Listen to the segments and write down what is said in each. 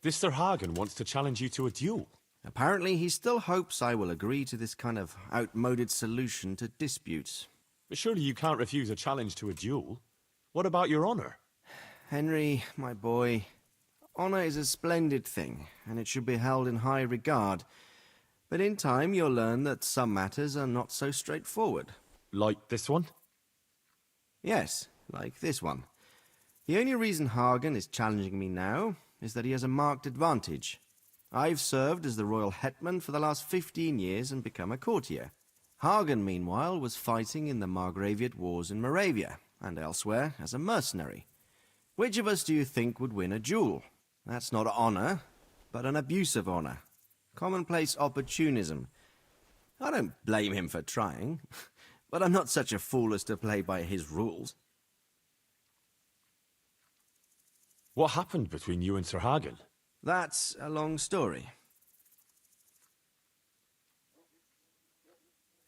This Sir Hagen wants to challenge you to a duel. Apparently, he still hopes I will agree to this kind of outmoded solution to disputes. But surely you can't refuse a challenge to a duel. What about your honor? Henry, my boy, honor is a splendid thing, and it should be held in high regard. But in time, you'll learn that some matters are not so straightforward. Like this one? Yes, like this one. The only reason Hagen is challenging me now is that he has a marked advantage. I've served as the royal hetman for the last 15 years and become a courtier. Hagen, meanwhile, was fighting in the Margraviate Wars in Moravia and elsewhere as a mercenary. Which of us do you think would win a duel? That's not honor, but an abuse of honor. Commonplace opportunism. I don't blame him for trying, but I'm not such a fool as to play by his rules. What happened between you and Sir Hagen? That's a long story.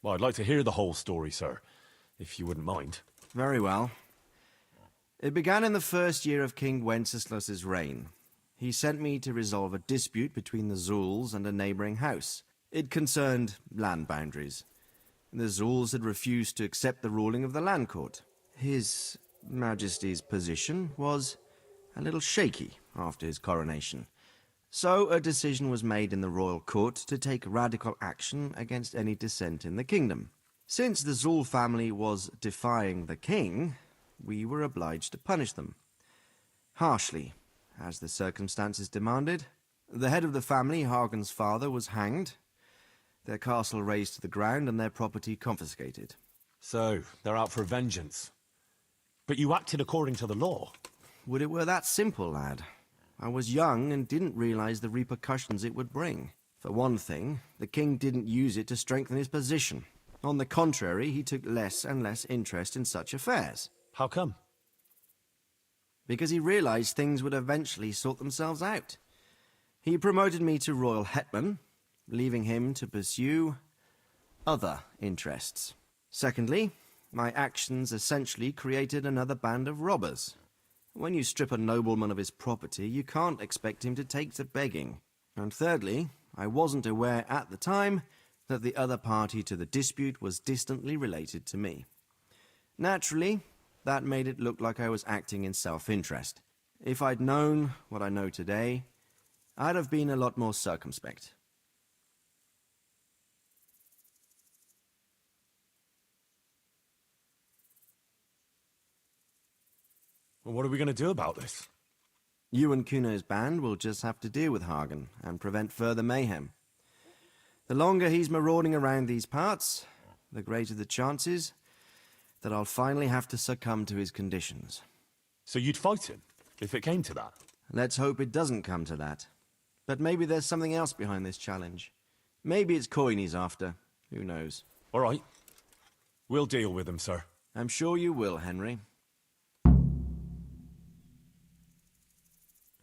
Well, I'd like to hear the whole story, sir, if you wouldn't mind. Very well. It began in the first year of King Wenceslas's reign. He sent me to resolve a dispute between the Zuuls and a neighboring house. It concerned land boundaries. The Zuuls had refused to accept the ruling of the land court. His Majesty's position was a little shaky after his coronation. So a decision was made in the royal court to take radical action against any dissent in the kingdom. Since the Zuul family was defying the king, we were obliged to punish them. Harshly, as the circumstances demanded. The head of the family, Hagen's father, was hanged, their castle razed to the ground and their property confiscated. So, they're out for vengeance. But you acted according to the law. Would it were that simple, lad. I was young and didn't realize the repercussions it would bring. For one thing, the king didn't use it to strengthen his position. On the contrary, he took less and less interest in such affairs. How come? Because he realized things would eventually sort themselves out. He promoted me to royal hetman, leaving him to pursue other interests. Secondly, my actions essentially created another band of robbers. When you strip a nobleman of his property, you can't expect him to take to begging. And thirdly, I wasn't aware at the time that the other party to the dispute was distantly related to me. Naturally, that made it look like I was acting in self-interest. If I'd known what I know today, I'd have been a lot more circumspect. Well, what are we going to do about this? You and Kuno's band will just have to deal with Hagen and prevent further mayhem. The longer he's marauding around these parts, the greater the chances that I'll finally have to succumb to his conditions. So you'd fight him, if it came to that? Let's hope it doesn't come to that. But maybe there's something else behind this challenge. Maybe it's coin he's after. Who knows? All right. We'll deal with him, sir. I'm sure you will, Henry.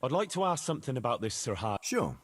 I'd like to ask something about this Sir Hagen. Sure.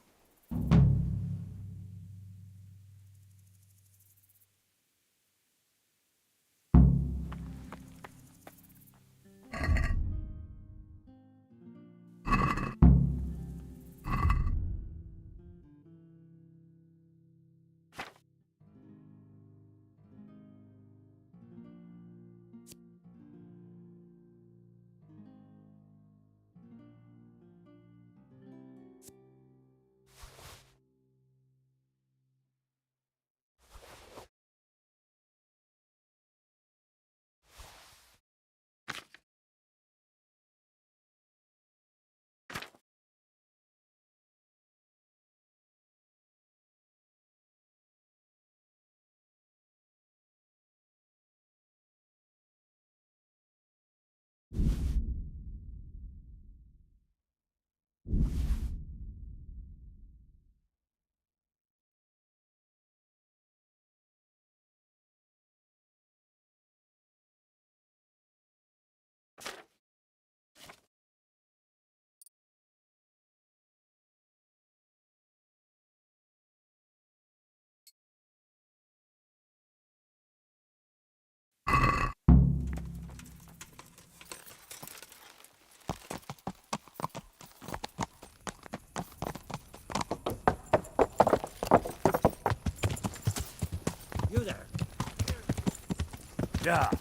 Yeah.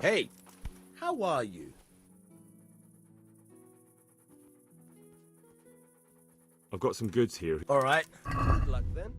Hey, how are you? I've got some goods here. All right. Good luck then.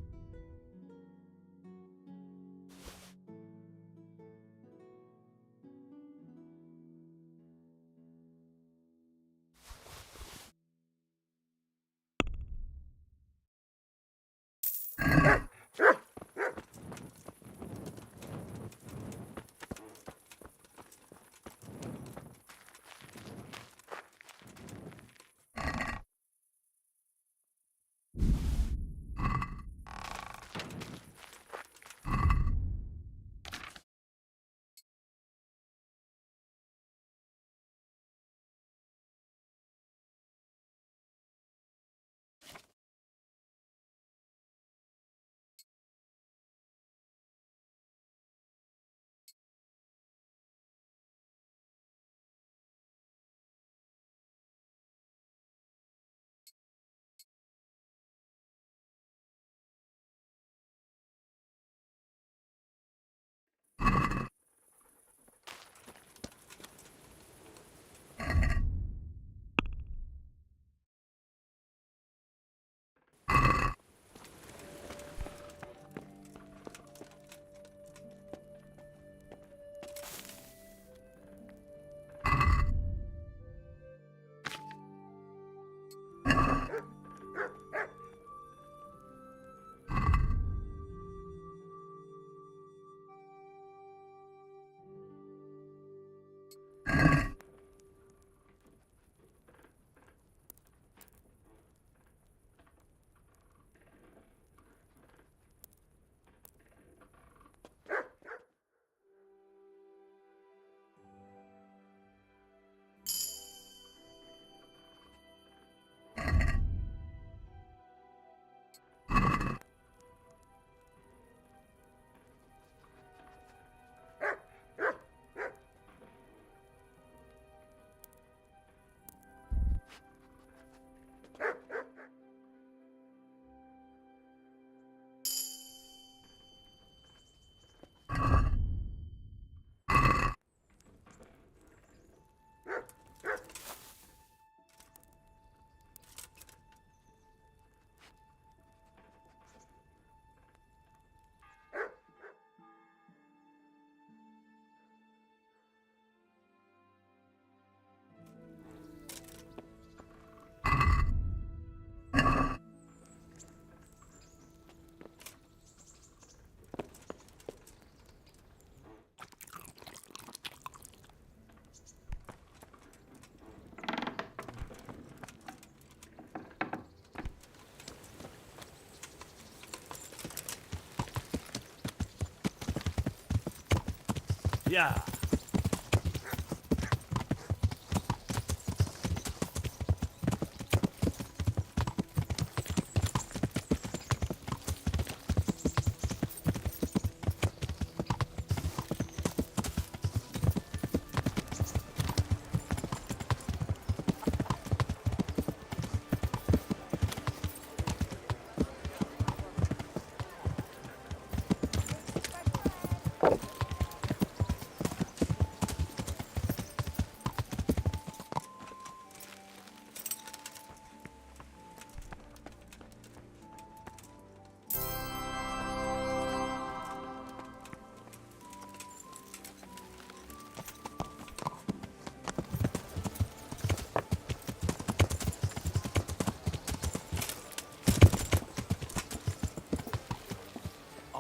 Yeah.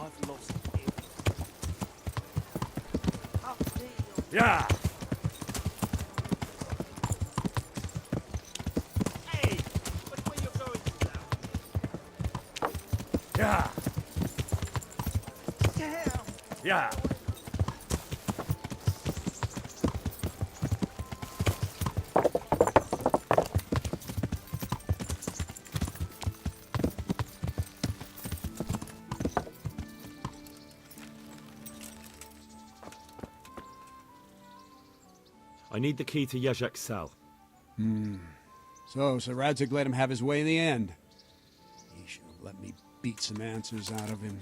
I've lost it. How dare you? Yeah. Hey! Which way you going to now? Yeah. Damn! Yeah. I need the key to Yezhek's cell. So Radzig let him have his way in the end. He should have let me beat some answers out of him.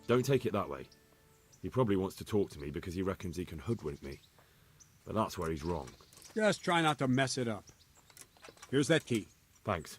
Don't take it that way. He probably wants to talk to me because he reckons he can hoodwink me. But that's where he's wrong. Just try not to mess it up. Here's that key. Thanks.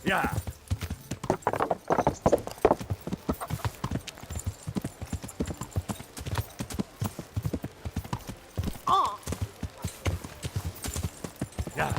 Yeah. Ah! Yeah.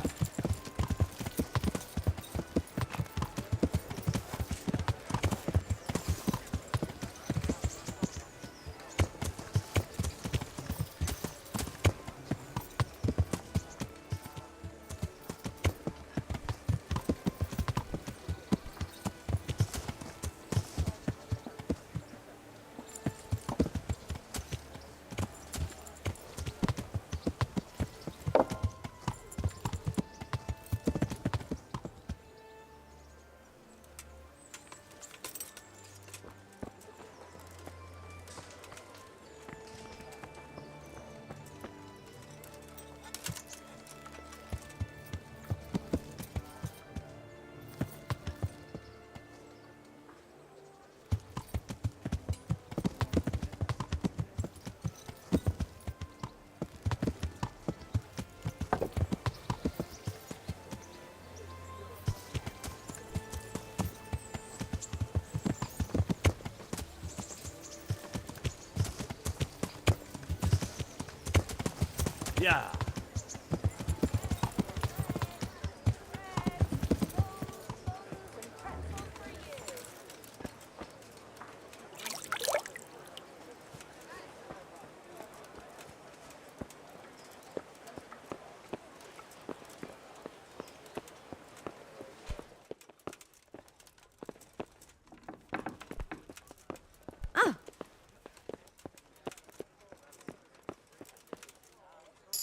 Yeah.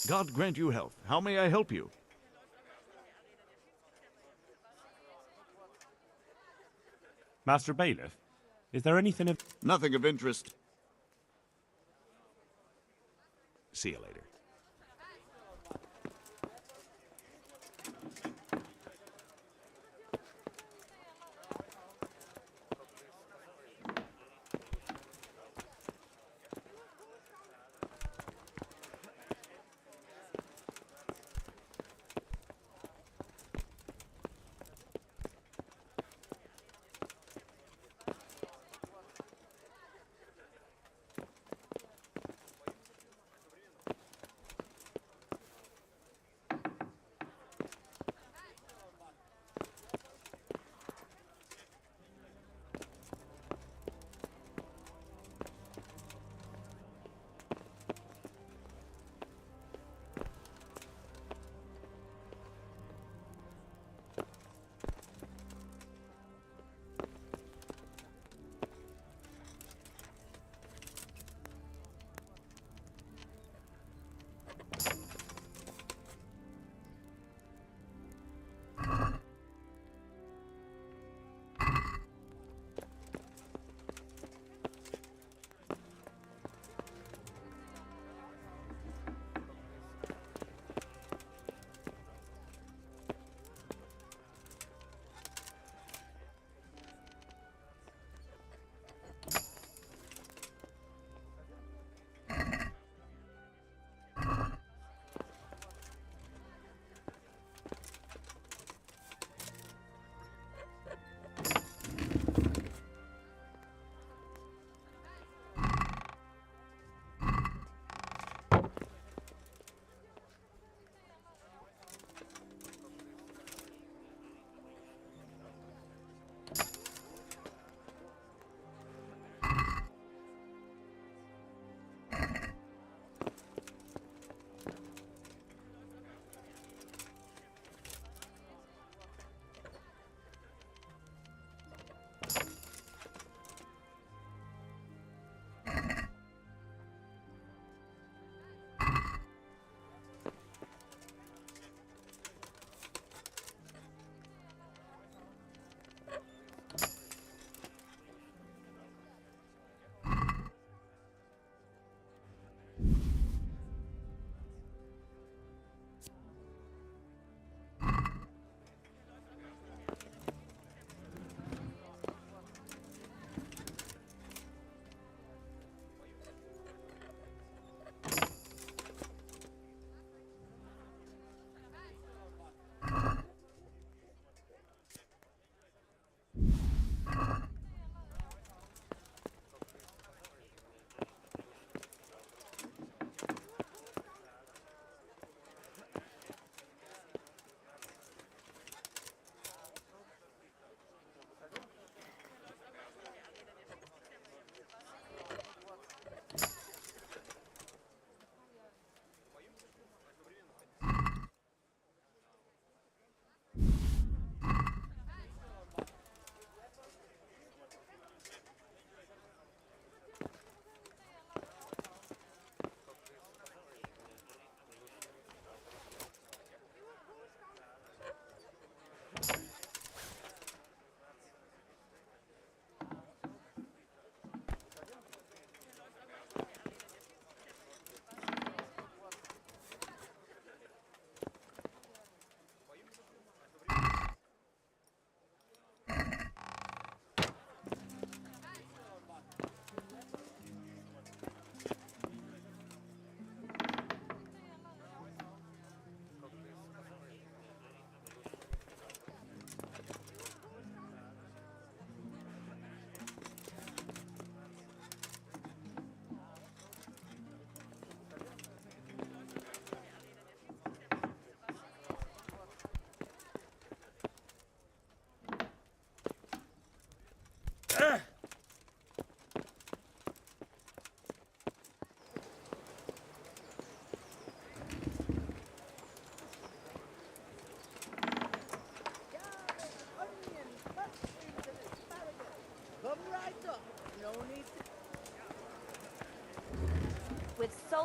God grant you health. How may I help you? Master Bailiff, is there anything of... Nothing of interest. See you later.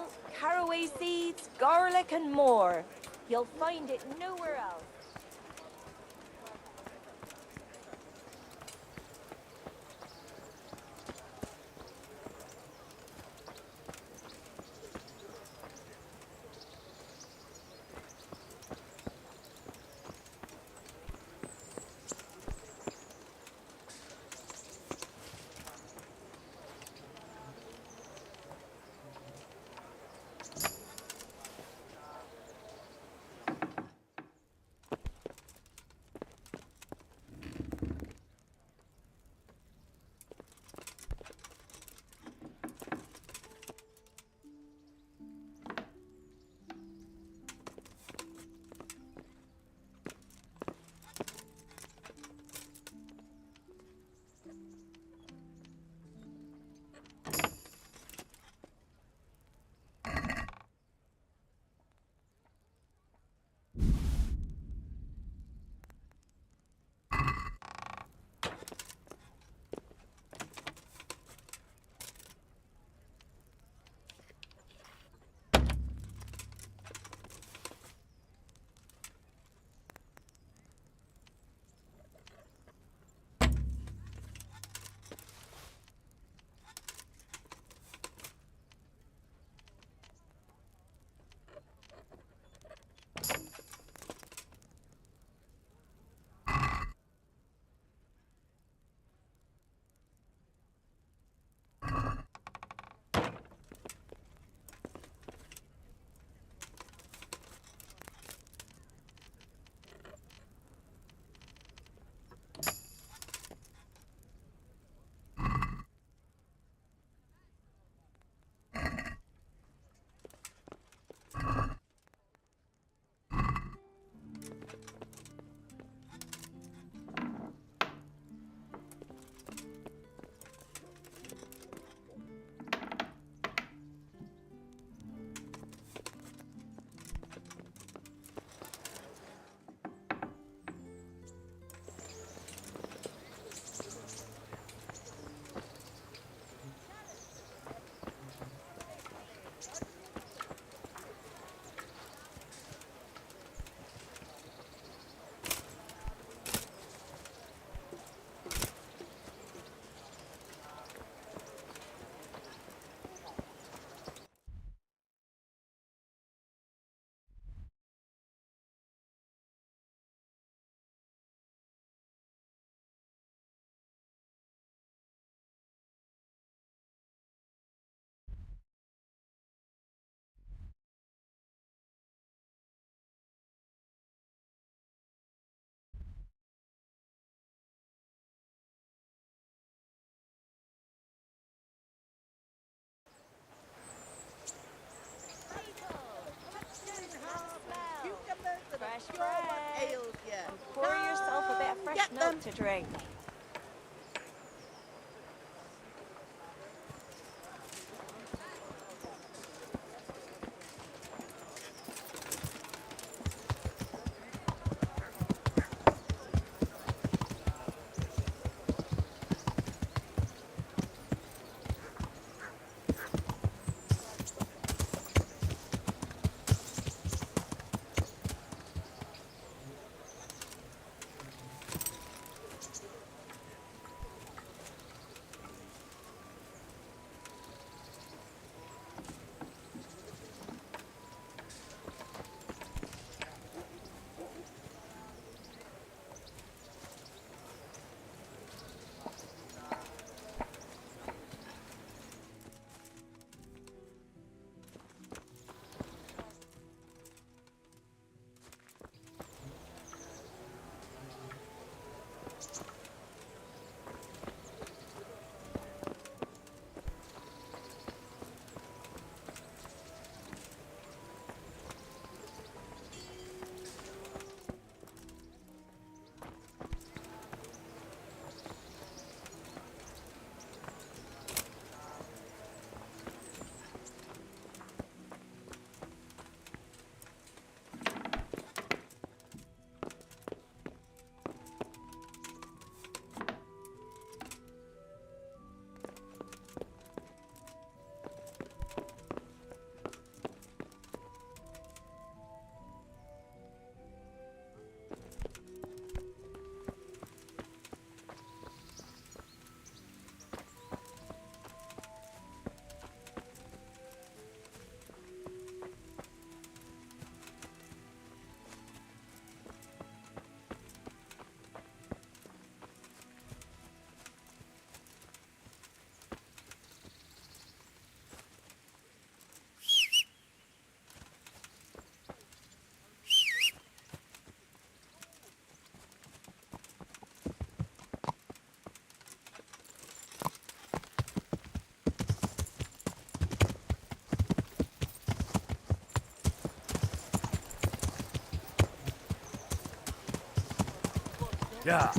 salt, caraway seeds, garlic, and more. You'll find it nowhere else. Fresh bread. Ails you. Pour yourself a bit of fresh Get milk them. to drink. Yeah.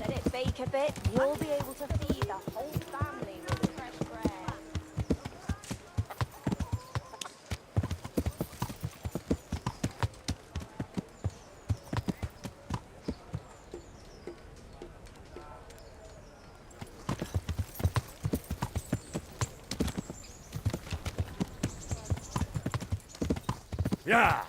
Let it bake a bit, and you'll be able to feed the whole family with fresh bread. Yeah.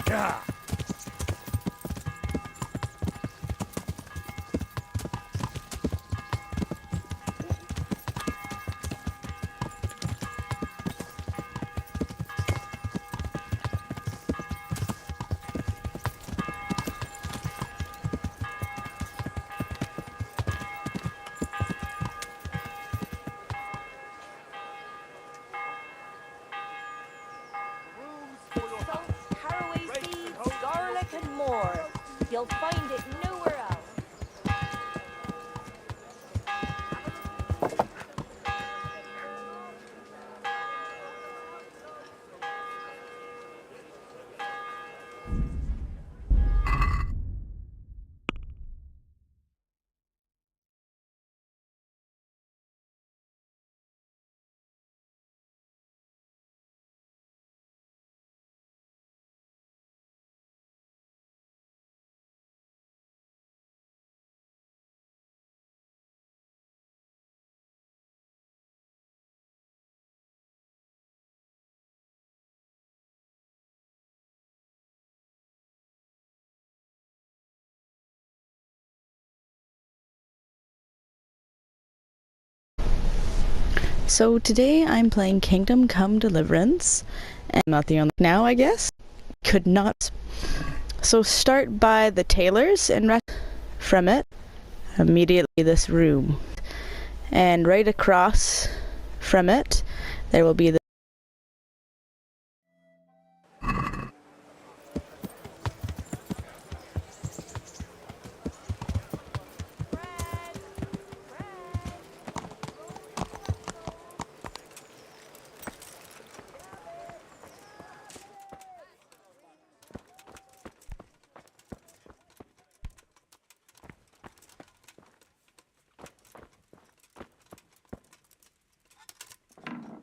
Yeah. Salt, caraway seeds, garlic, and more. You'll find it nowhere else. So today I'm playing Kingdom Come Deliverance, and I'm not the only now, I guess. Could not. So start by the tailors and rest from it immediately this room. And right across from it there will be the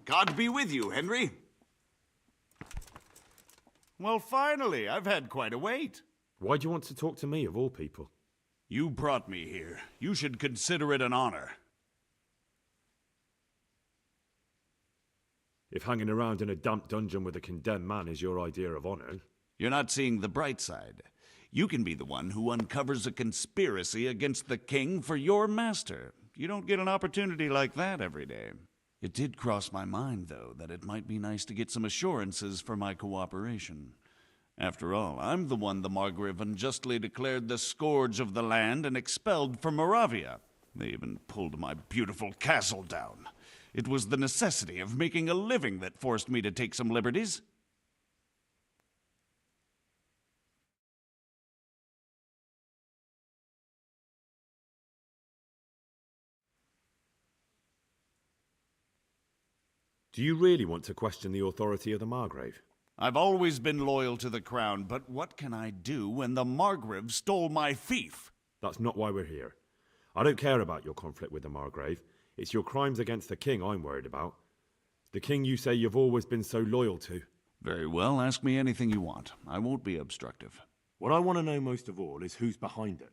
God be with you, Henry. Well, finally, I've had quite a wait. Why do you want to talk to me, of all people? You brought me here. You should consider it an honor. If hanging around in a damp dungeon with a condemned man is your idea of honor... You're not seeing the bright side. You can be the one who uncovers a conspiracy against the king for your master. You don't get an opportunity like that every day. It did cross my mind, though, that it might be nice to get some assurances for my cooperation. After all, I'm the one the Margrave unjustly declared the scourge of the land and expelled from Moravia. They even pulled my beautiful castle down. It was the necessity of making a living that forced me to take some liberties. Do you really want to question the authority of the Margrave? I've always been loyal to the crown, but what can I do when the Margrave stole my fief? That's not why we're here. I don't care about your conflict with the Margrave. It's your crimes against the king I'm worried about. The king you say you've always been so loyal to. Very well, ask me anything you want. I won't be obstructive. What I want to know most of all is who's behind it.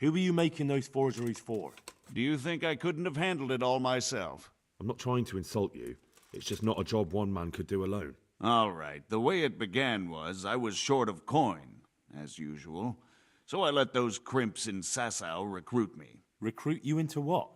Who are you making those forgeries for? Do you think I couldn't have handled it all myself? I'm not trying to insult you. It's just not a job one man could do alone. All right, the way it began was I was short of coin, as usual. So I let those crimps in Sasau recruit me. Recruit you into what?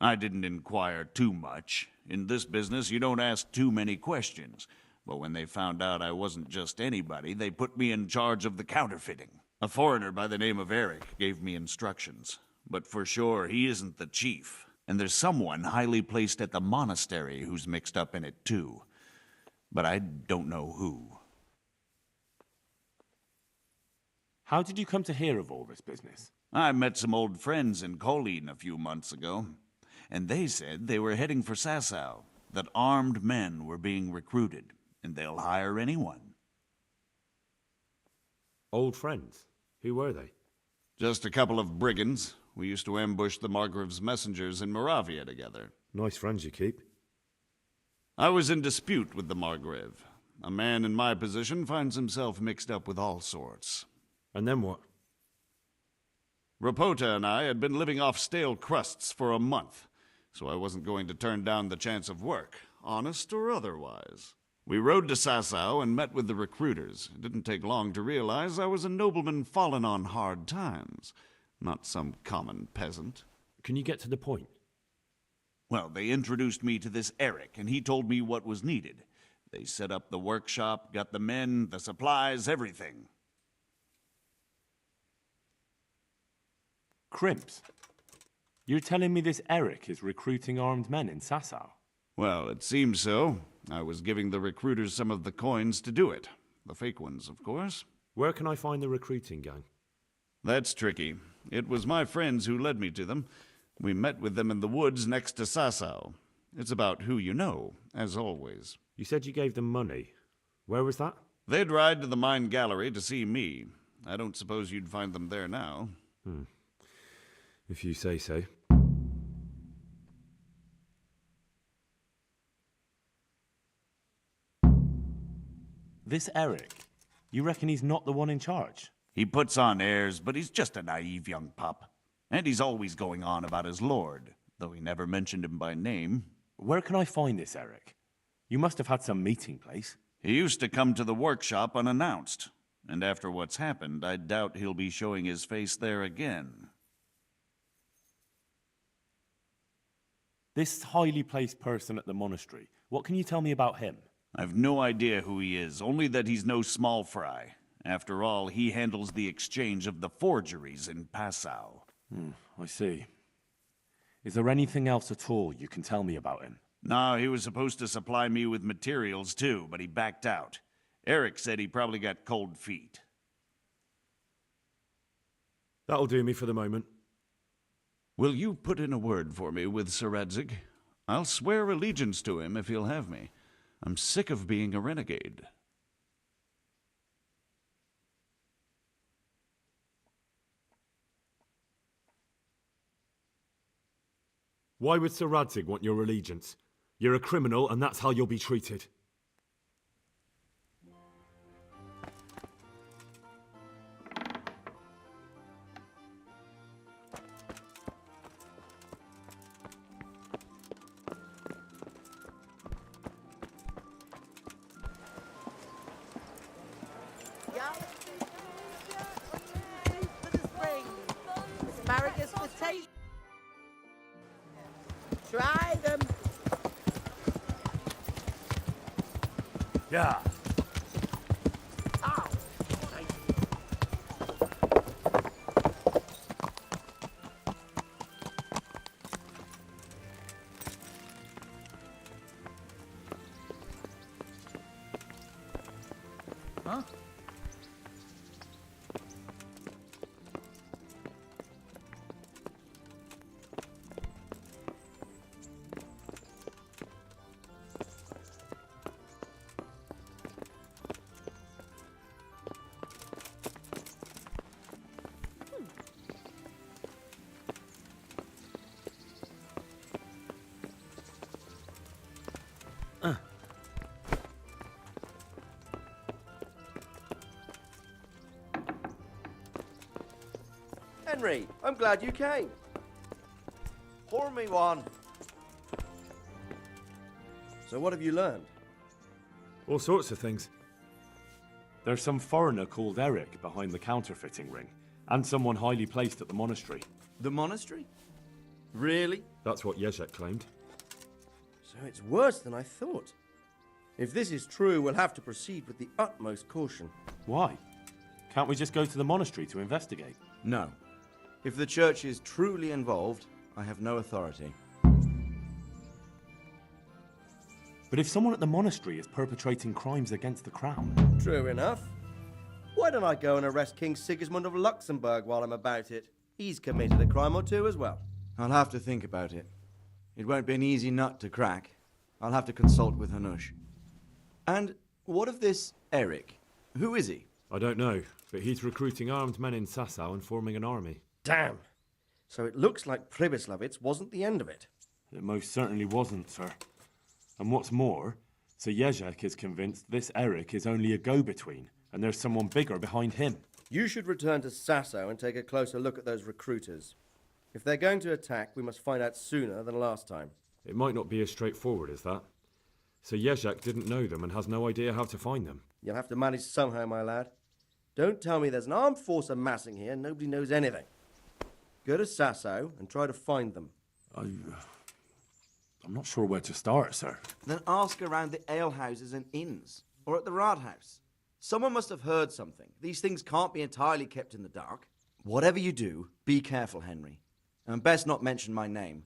I didn't inquire too much. In this business, you don't ask too many questions. But when they found out I wasn't just anybody, they put me in charge of the counterfeiting. A foreigner by the name of Eric gave me instructions. But for sure, he isn't the chief. And there's someone highly placed at the monastery who's mixed up in it too. But I don't know who. How did you come to hear of all this business? I met some old friends in Colleen a few months ago, and they said they were heading for Sasau, that armed men were being recruited, and they'll hire anyone. Old friends? Who were they? Just a couple of brigands. We used to ambush the Margrave's messengers in Moravia together. Nice friends you keep. I was in dispute with the Margrave. A man in my position finds himself mixed up with all sorts. And then what? Rapota and I had been living off stale crusts for a month, so I wasn't going to turn down the chance of work, honest or otherwise. We rode to Sasau and met with the recruiters. It didn't take long to realize I was a nobleman fallen on hard times, not some common peasant. Can you get to the point? Well, they introduced me to this Eric, and he told me what was needed. They set up the workshop, got the men, the supplies, everything. Crimps? You're telling me this Eric is recruiting armed men in Sasau? Well, it seems so. I was giving the recruiters some of the coins to do it. The fake ones, of course. Where can I find the recruiting gang? That's tricky. It was my friends who led me to them. We met with them in the woods next to Sasau. It's about who you know, as always. You said you gave them money. Where was that? They'd ride to the mine gallery to see me. I don't suppose you'd find them there now. If you say so. This Eric, you reckon he's not the one in charge? He puts on airs, but he's just a naive young pup. And he's always going on about his lord, though he never mentioned him by name. Where can I find this Eric? You must have had some meeting place. He used to come to the workshop unannounced, and after what's happened, I doubt he'll be showing his face there again. This highly placed person at the monastery, what can you tell me about him? I've no idea who he is, only that he's no small fry. After all, he handles the exchange of the forgeries in Passau. I see. Is there anything else at all you can tell me about him? No, he was supposed to supply me with materials too, but he backed out. Eric said he probably got cold feet. That'll do me for the moment. Will you put in a word for me with Sir Radzig? I'll swear allegiance to him if he'll have me. I'm sick of being a renegade. Why would Sir Radzig want your allegiance? You're a criminal, and that's how you'll be treated. Asparagus potato. Try them. Yeah. Ow. Huh? Henry, I'm glad you came. Pour me one. So what have you learned? All sorts of things. There's some foreigner called Eric behind the counterfeiting ring, and someone highly placed at the monastery. The monastery? Really? That's what Jezek claimed. So it's worse than I thought. If this is true, we'll have to proceed with the utmost caution. Why? Can't we just go to the monastery to investigate? No. If the church is truly involved, I have no authority. But if someone at the monastery is perpetrating crimes against the crown... True enough. Why don't I go and arrest King Sigismund of Luxembourg while I'm about it? He's committed a crime or two as well. I'll have to think about it. It won't be an easy nut to crack. I'll have to consult with Hanush. And what of this Eric? Who is he? I don't know, but he's recruiting armed men in Sasau and forming an army. Damn. So it looks like Pribyslavitz wasn't the end of it. It most certainly wasn't, sir. And what's more, Sir Jezek is convinced this Eric is only a go-between, and there's someone bigger behind him. You should return to Sasau and take a closer look at those recruiters. If they're going to attack, we must find out sooner than last time. It might not be as straightforward as that. Sir Jezek didn't know them and has no idea how to find them. You'll have to manage somehow, my lad. Don't tell me there's an armed force amassing here and nobody knows anything. Go to Sasau and try to find them. I'm not sure where to start, sir. Then ask around the alehouses and inns, or at the Rathaus. Someone must have heard something. These things can't be entirely kept in the dark. Whatever you do, be careful, Henry. And best not mention my name.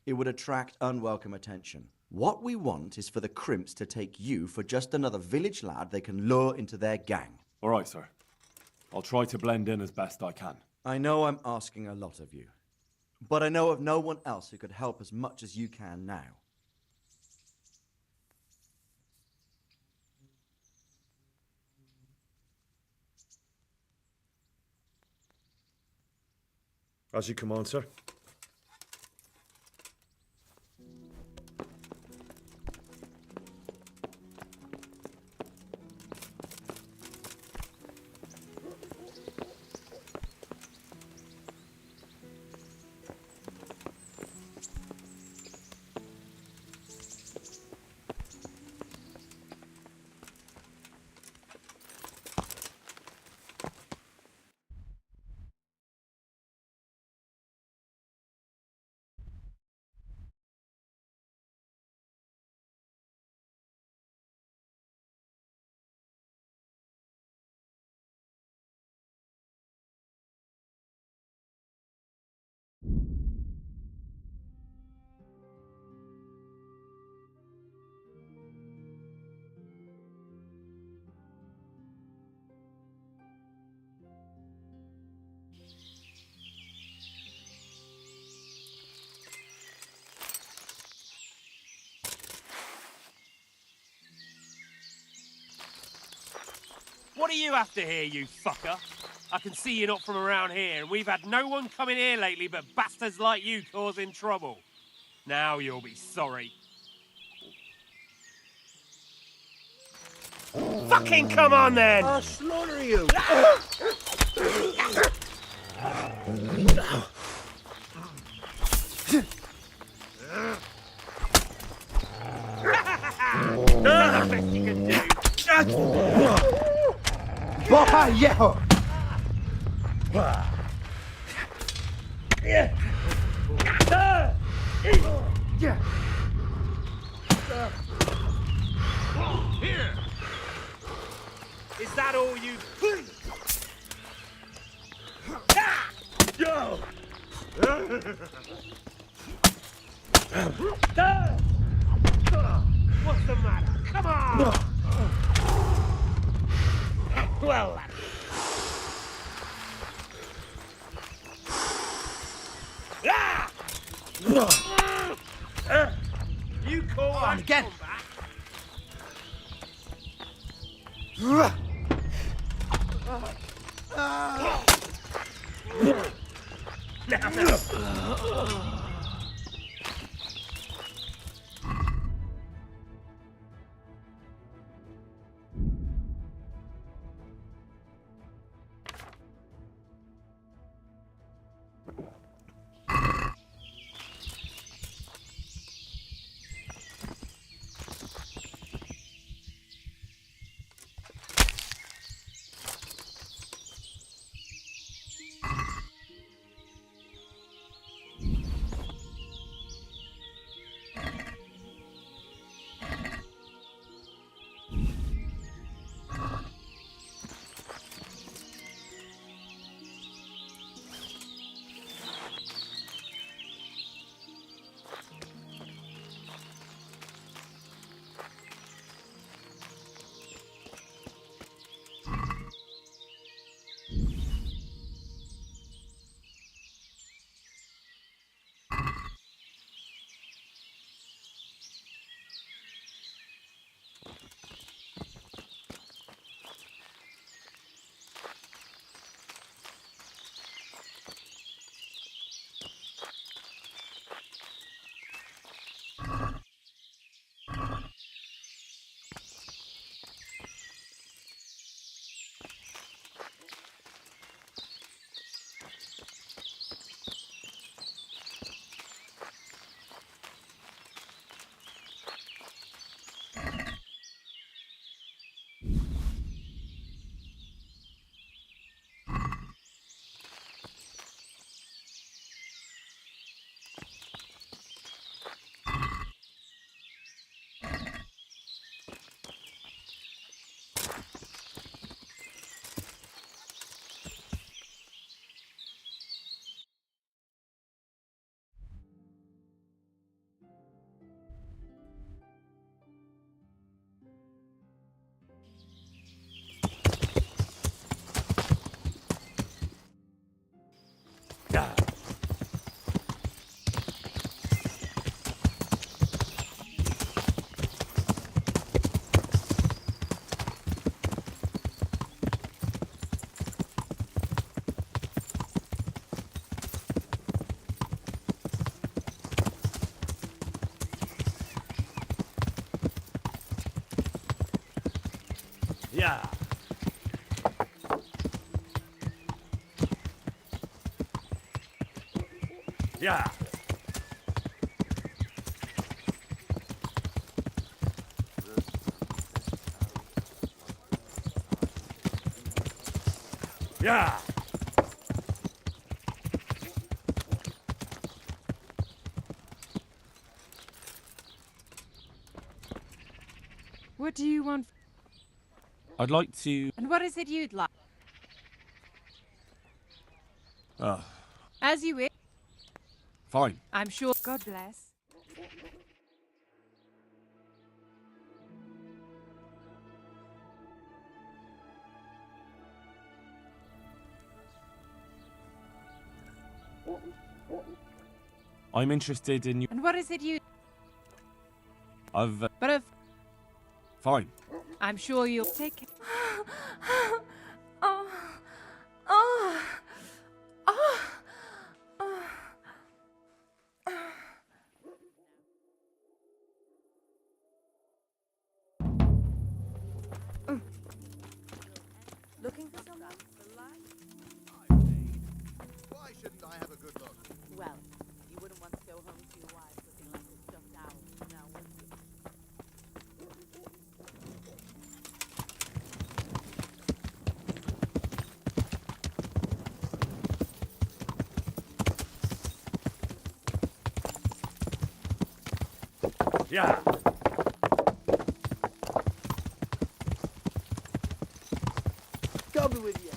It would attract unwelcome attention. What we want is for the crimps to take you for just another village lad they can lure into their gang. All right, sir. I'll try to blend in as best I can. I know I'm asking a lot of you, but I know of no one else who could help as much as you can now. As you command, sir. What are you after here, you fucker? I can see you're not from around here, and we've had no one coming here lately but bastards like you causing trouble. Now you'll be sorry. Fucking come on, then! I'll slaughter you! That's the best you can do. Here. Is that all you? What's the matter? Come on! Well, you call that again. Now. Yeah. Yeah. Yeah. What do you want? I'd like to. And what is it you'd like? As you wish. Fine. I'm sure. God bless. I'm interested in you. And what is it you? I've. But if Fine. I'm sure you'll take. Oh. Oh. Oh. Looking for someone? Why shouldn't I have a good look? Well, you wouldn't want to go home to your wife looking like a stuffed owl, now would you? Yeah. God be with you.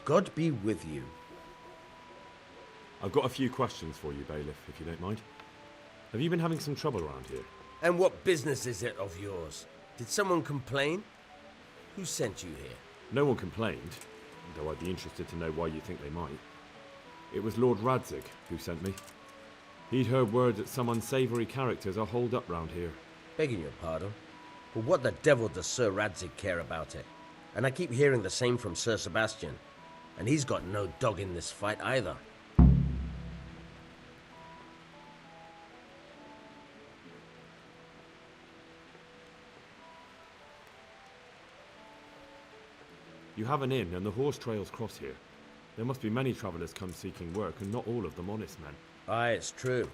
God be with you. I've got a few questions for you, Bailiff, if you don't mind. Have you been having some trouble around here? And what business is it of yours? Did someone complain? Who sent you here? No one complained, though I'd be interested to know why you think they might. It was Lord Radzig who sent me. He'd heard word that some unsavoury characters are holed up round here. Begging your pardon, but what the devil does Sir Radzig care about it? And I keep hearing the same from Sir Sebastian. And he's got no dog in this fight either. You have an inn and the horse trails cross here. There must be many travellers come seeking work and not all of them honest men. Aye, it's true.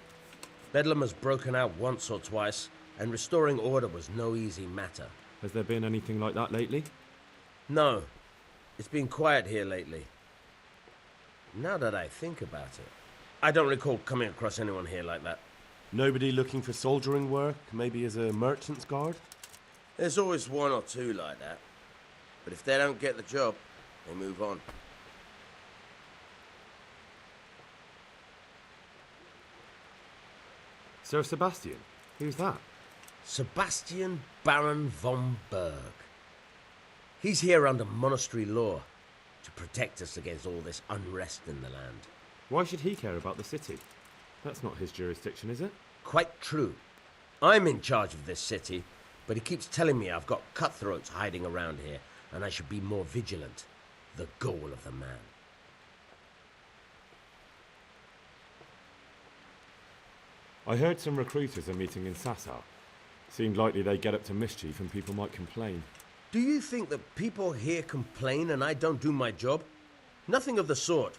Bedlam has broken out once or twice, and restoring order was no easy matter. Has there been anything like that lately? No. It's been quiet here lately. Now that I think about it, I don't recall coming across anyone here like that. Nobody looking for soldiering work, maybe as a merchant's guard? There's always one or two like that. But if they don't get the job, they move on. Sir Sebastian? Who's that? Sebastian Baron von Berg. He's here under monastery law to protect us against all this unrest in the land. Why should he care about the city? That's not his jurisdiction, is it? Quite true. I'm in charge of this city, but he keeps telling me I've got cutthroats hiding around here, and I should be more vigilant. The goal of the man. I heard some recruiters are meeting in Sasau. Seemed likely they'd get up to mischief and people might complain. Do you think that people here complain and I don't do my job? Nothing of the sort.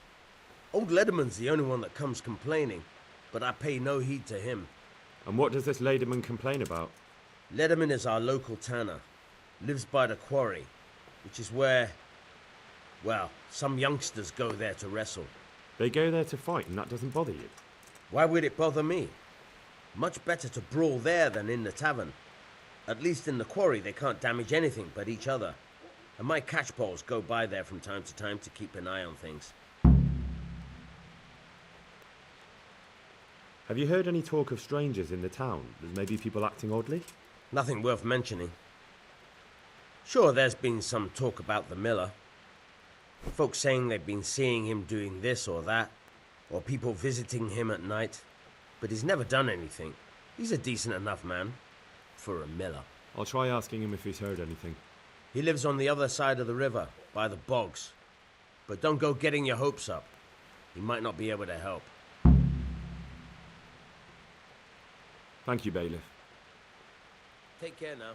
Old Lederman's the only one that comes complaining, but I pay no heed to him. And what does this Lederman complain about? Lederman is our local tanner. Lives by the quarry, which is where, well, some youngsters go there to wrestle. They go there to fight and that doesn't bother you? Why would it bother me? Much better to brawl there than in the tavern. At least in the quarry they can't damage anything but each other. And my catchpoles go by there from time to time to keep an eye on things. Have you heard any talk of strangers in the town? There's maybe people acting oddly? Nothing worth mentioning. Sure, there's been some talk about the miller. Folks saying they've been seeing him doing this or that, or people visiting him at night. But he's never done anything. He's a decent enough man. For a miller. I'll try asking him if he's heard anything. He lives on the other side of the river, by the bogs. But don't go getting your hopes up. He might not be able to help. Thank you, Bailiff. Take care now.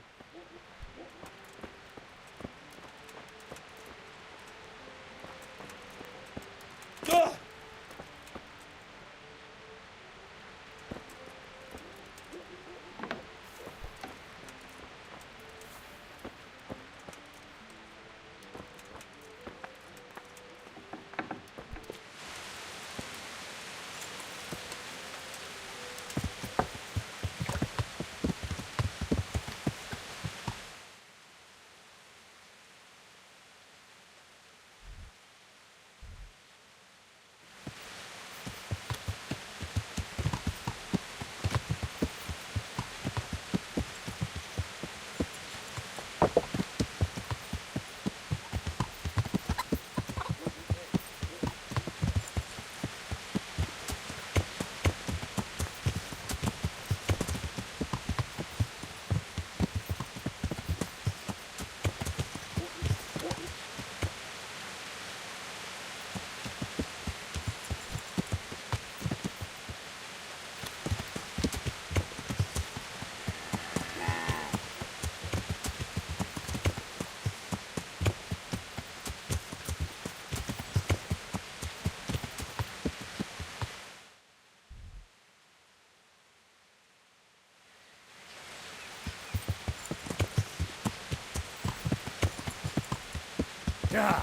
Yeah.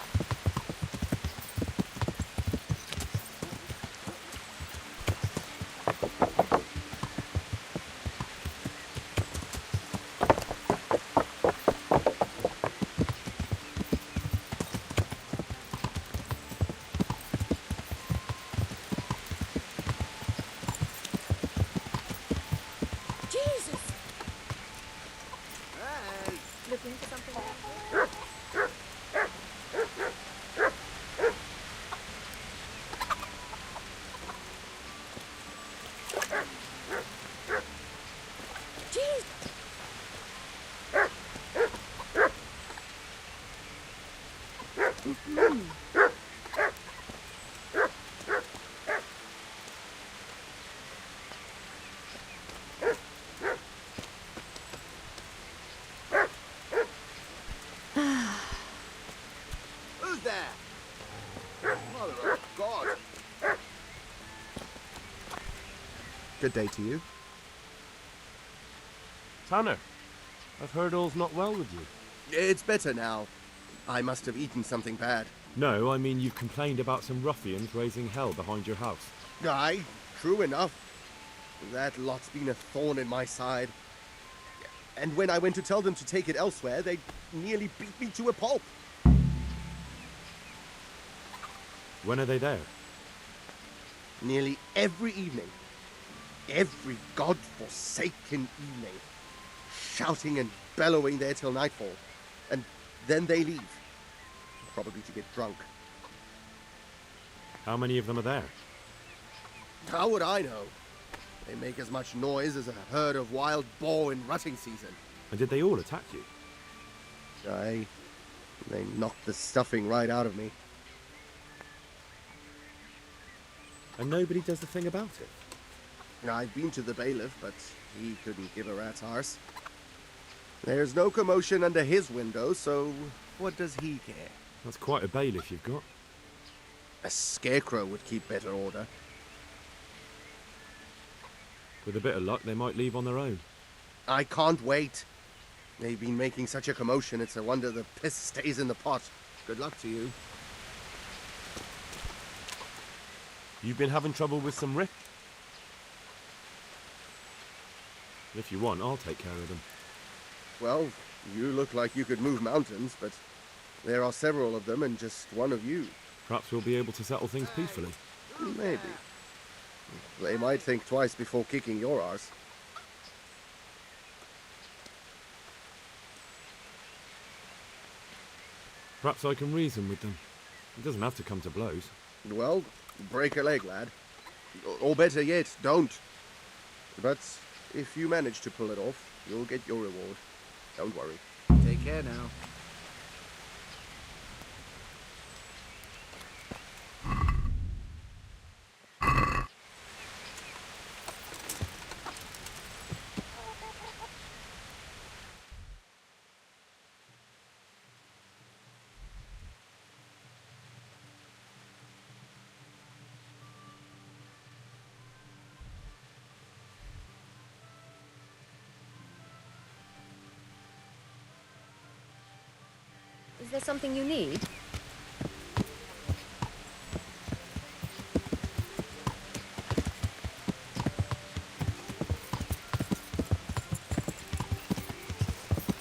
looking for something around here? Jeez! Who's there? Mother of God. Good day to you. Tanner, I've heard all's not well with you. It's better now. I must have eaten something bad. No, I mean you complained about some ruffians raising hell behind your house. Aye, true enough. That lot's been a thorn in my side. And when I went to tell them to take it elsewhere, they nearly beat me to a pulp. When are they there? Nearly every evening. Every god-forsaken evening. Shouting and bellowing there till nightfall. And then they leave. Probably to get drunk. How many of them are there? How would I know? They make as much noise as a herd of wild boar in rutting season. And did they all attack you? Aye. They knocked the stuffing right out of me. And nobody does the thing about it? I've been to the bailiff, but he couldn't give a rat's arse. There's no commotion under his window, so what does he care? That's quite a bailiff you've got. A scarecrow would keep better order. With a bit of luck, they might leave on their own. I can't wait. They've been making such a commotion, it's a wonder the piss stays in the pot. Good luck to you. You've been having trouble with some Rick? If you want, I'll take care of them. Well, you look like you could move mountains, but there are several of them and just one of you. Perhaps we'll be able to settle things peacefully. Maybe. They might think twice before kicking your arse. Perhaps I can reason with them. It doesn't have to come to blows. Well, break a leg, lad. Or better yet, don't. But if you manage to pull it off, you'll get your reward. Don't worry. Take care now. Is there something you need?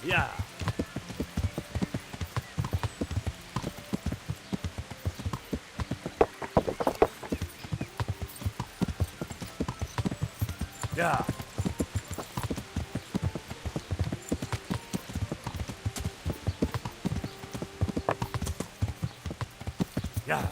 Yeah. Yeah. Yeah.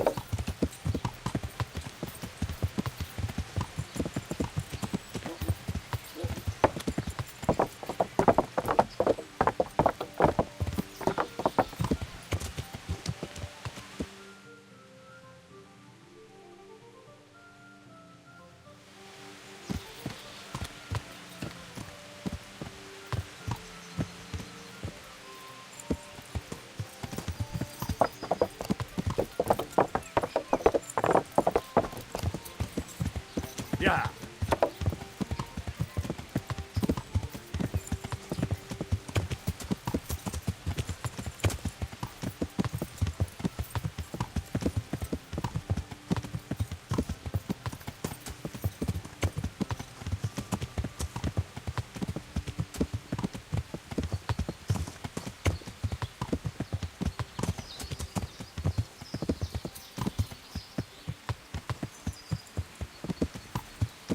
Yeah.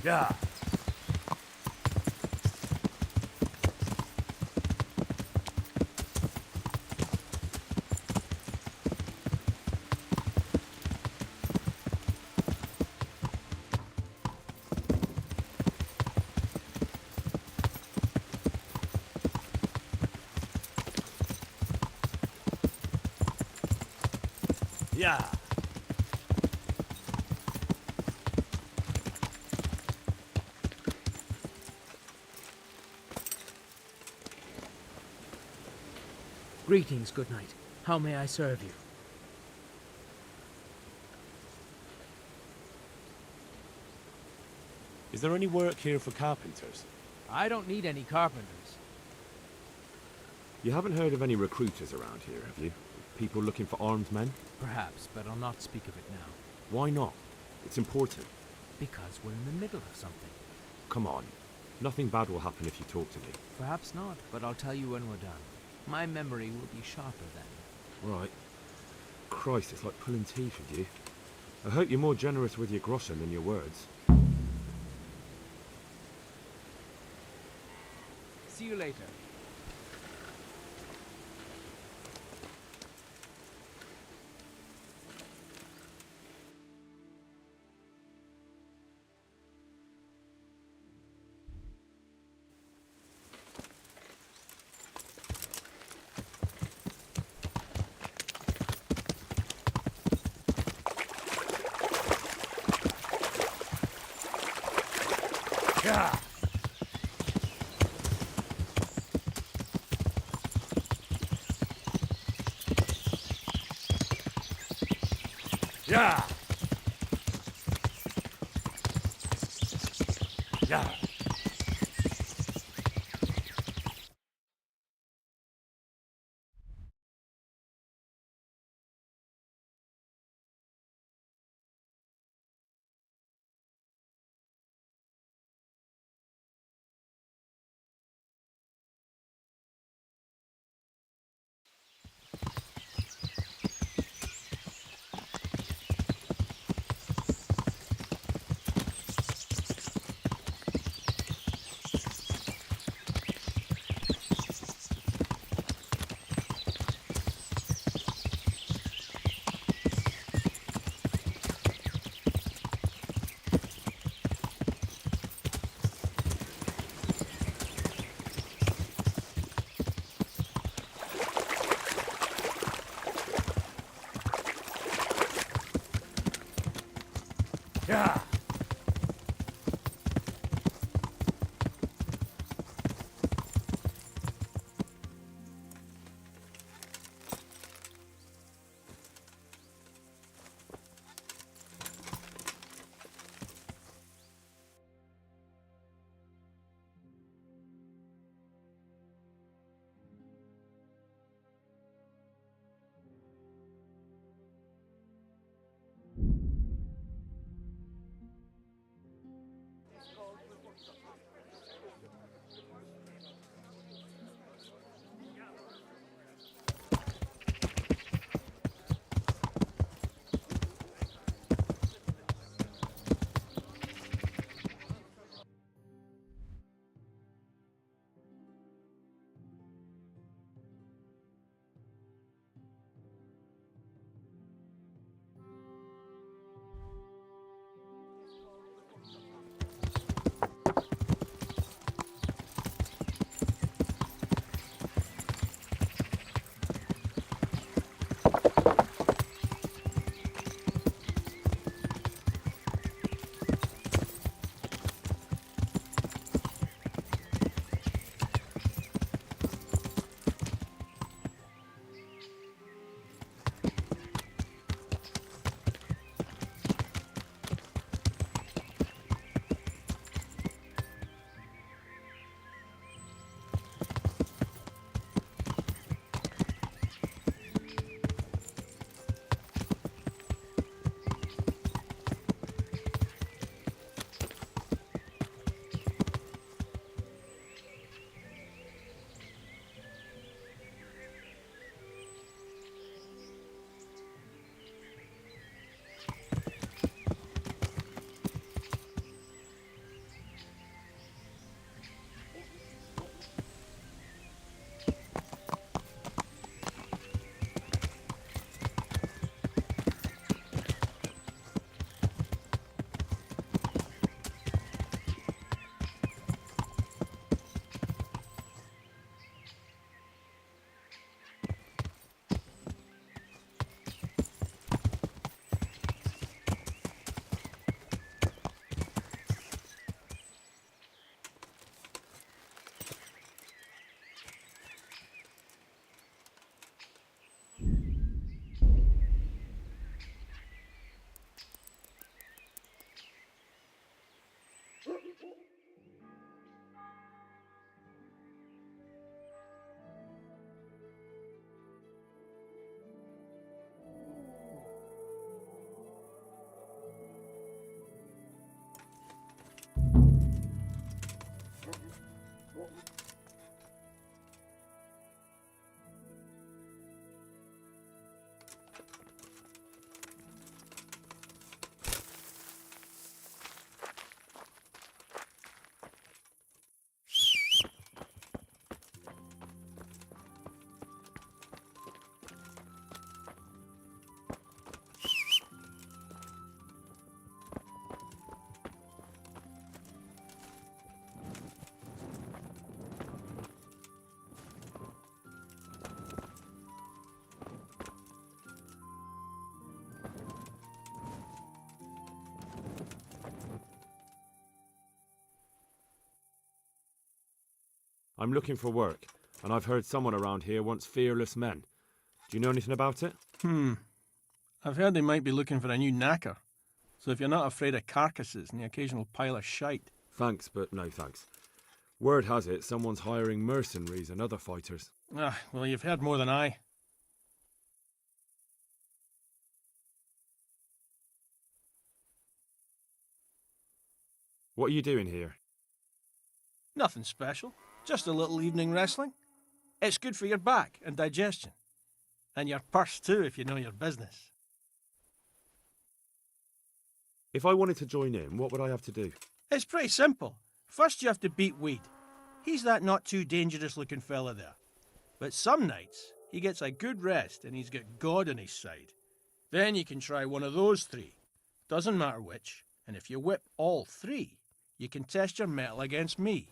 Yeah. Yeah. Greetings, good knight. How may I serve you? Is there any work here for carpenters? I don't need any carpenters. You haven't heard of any recruiters around here, have you? People looking for armed men? Perhaps, but I'll not speak of it now. Why not? It's important. Because we're in the middle of something. Come on. Nothing bad will happen if you talk to me. Perhaps not, but I'll tell you when we're done. My memory will be sharper then. Right. Christ, it's like pulling teeth with you. I hope you're more generous with your groschen than your words. See you later. Yeah. Yeah. Yeah. I'm looking for work, and I've heard someone around here wants fearless men. Do you know anything about it? I've heard they might be looking for a new knacker. So if you're not afraid of carcasses and the occasional pile of shite. Thanks, but no thanks. Word has it someone's hiring mercenaries and other fighters. Ah, well, you've heard more than I. What are you doing here? Nothing special. Just a little evening wrestling. It's good for your back and digestion. And your purse too, if you know your business. If I wanted to join in, what would I have to do? It's pretty simple. First you have to beat Weed. He's that not too dangerous looking fella there. But some nights, he gets a good rest and he's got God on his side. Then you can try one of those three. Doesn't matter which. And if you whip all three, you can test your mettle against me.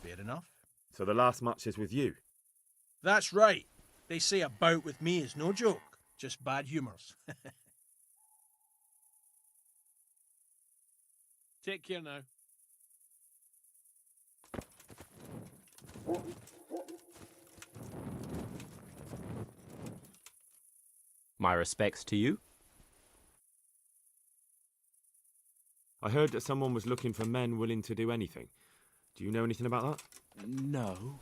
Fair enough? So the last match is with you? That's right. They say a bout with me is no joke. Just bad humours. Take care now. My respects to you. I heard that someone was looking for men willing to do anything. Do you know anything about that? No,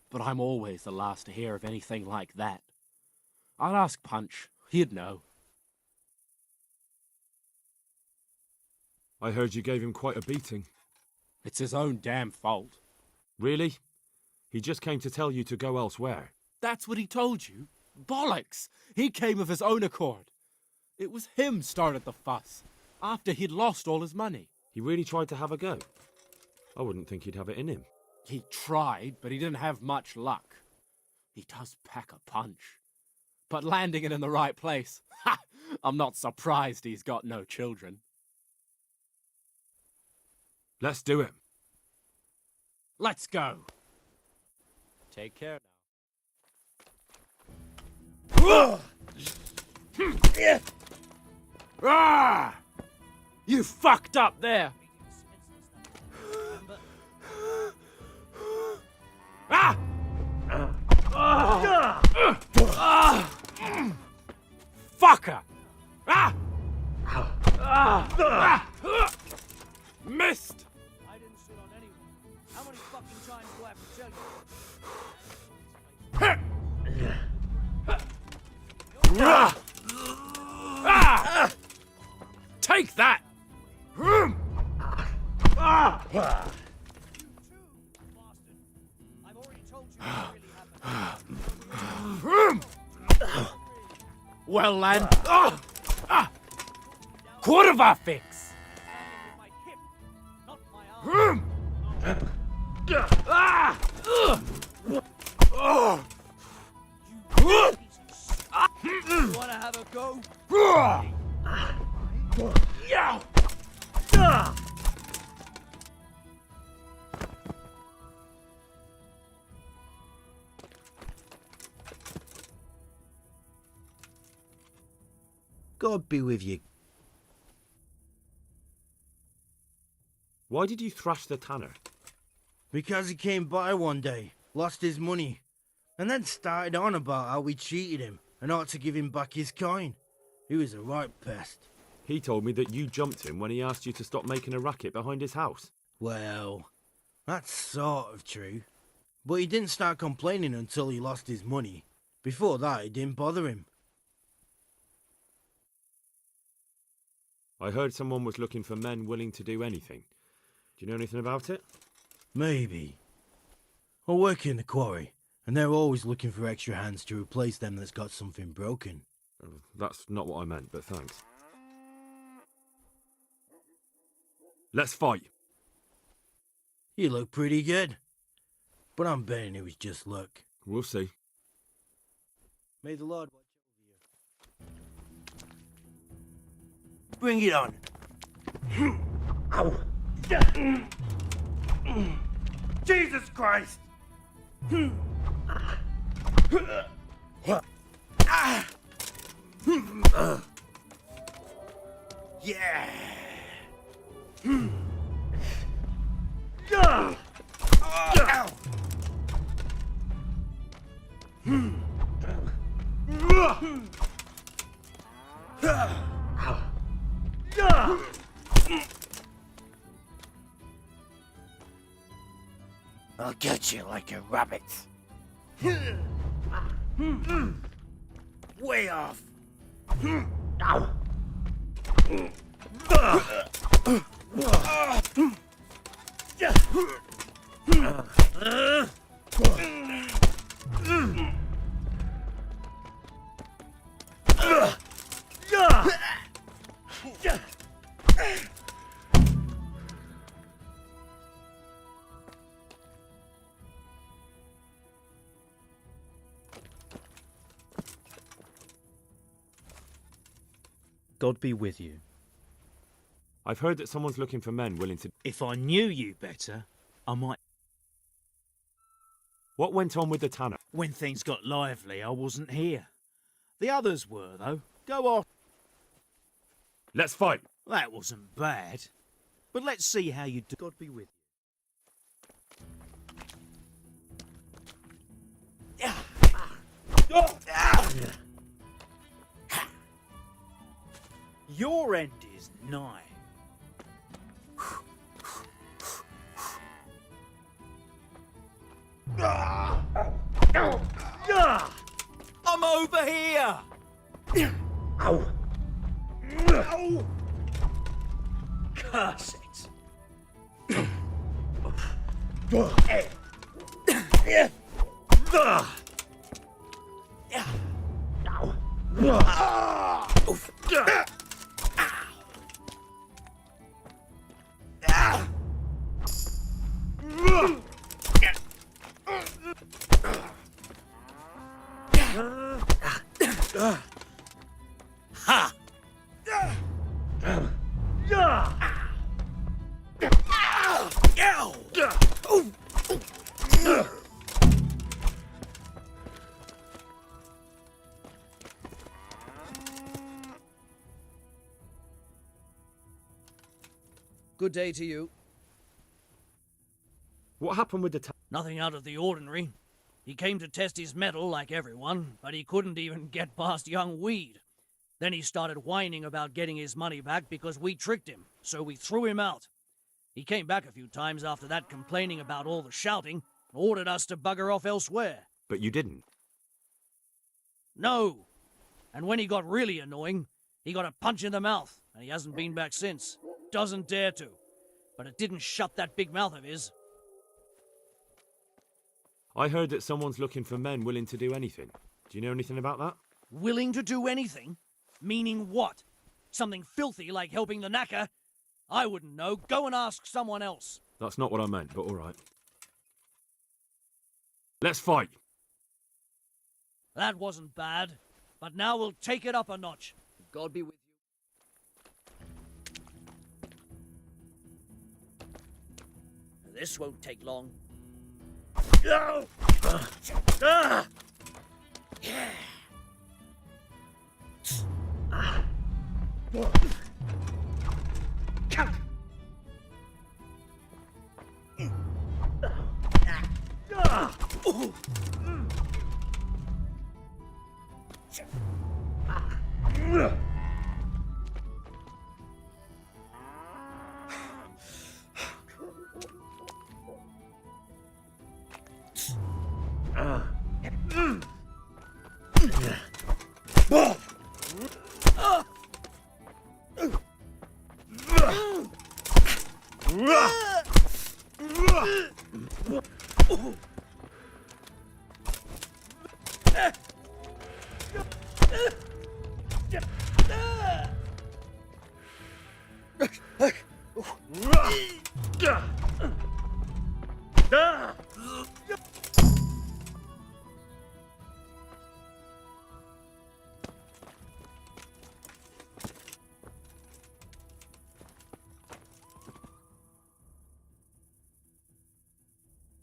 but I'm always the last to hear of anything like that. I'll ask Punch. He'd know. I heard you gave him quite a beating. It's his own damn fault. Really? He just came to tell you to go elsewhere. That's what he told you? Bollocks! He came of his own accord. It was him started the fuss, after he'd lost all his money. He really tried to have a go. I wouldn't think he'd have it in him. He tried, but he didn't have much luck. He does pack a punch. But landing it in the right place, ha! I'm not surprised he's got no children. Let's do it. Let's go. Take care now. Ah! You fucked up there. Ah! Fucker! Missed! I didn't sit on anyone. How many fucking times do I have to tell you? Take that! I've already told you what really happened. Well, lad. Quarter fix! Wanna have a go? God be with you. Why did you thrash the tanner? Because he came by one day, lost his money, and then started on about how we cheated him and ought to give him back his coin. He was a right pest. He told me that you jumped him when he asked you to stop making a racket behind his house. Well, that's sort of true. But he didn't start complaining until he lost his money. Before that, it didn't bother him. I heard someone was looking for men willing to do anything. Do you know anything about it? Maybe. I work in the quarry, and they're always looking for extra hands to replace them that's got something broken. That's not what I meant, but thanks. Let's fight. You look pretty good. But I'm betting it was just luck. We'll see. May the Lord watch over you. Bring it on. Jesus Christ! Yeah! I'll get you like a rabbit. Way off. God be with you. I've heard that someone's looking for men willing to... If I knew you better, I might... What went on with the tanner? When things got lively, I wasn't here. The others were, though. Go on. Let's fight! That wasn't bad. But let's see how you do. God be with you. Your end is nigh. I'm over here! Ow! Ow! Curse it! Ha! Good day to you. What happened with the Nothing out of the ordinary. He came to test his mettle like everyone, but he couldn't even get past young Weed. Then he started whining about getting his money back because we tricked him, so we threw him out. He came back a few times after that complaining about all the shouting, and ordered us to bugger off elsewhere. But you didn't. No! And when he got really annoying, he got a punch in the mouth, and he hasn't been back since. Doesn't dare to. But it didn't shut that big mouth of his. I heard that someone's looking for men willing to do anything. Do you know anything about that? Willing to do anything? Meaning what? Something filthy like helping the knacker? I wouldn't know. Go and ask someone else. That's not what I meant, but all right. Let's fight! That wasn't bad. But now we'll take it up a notch. God be with you. This won't take long. No! Yeah.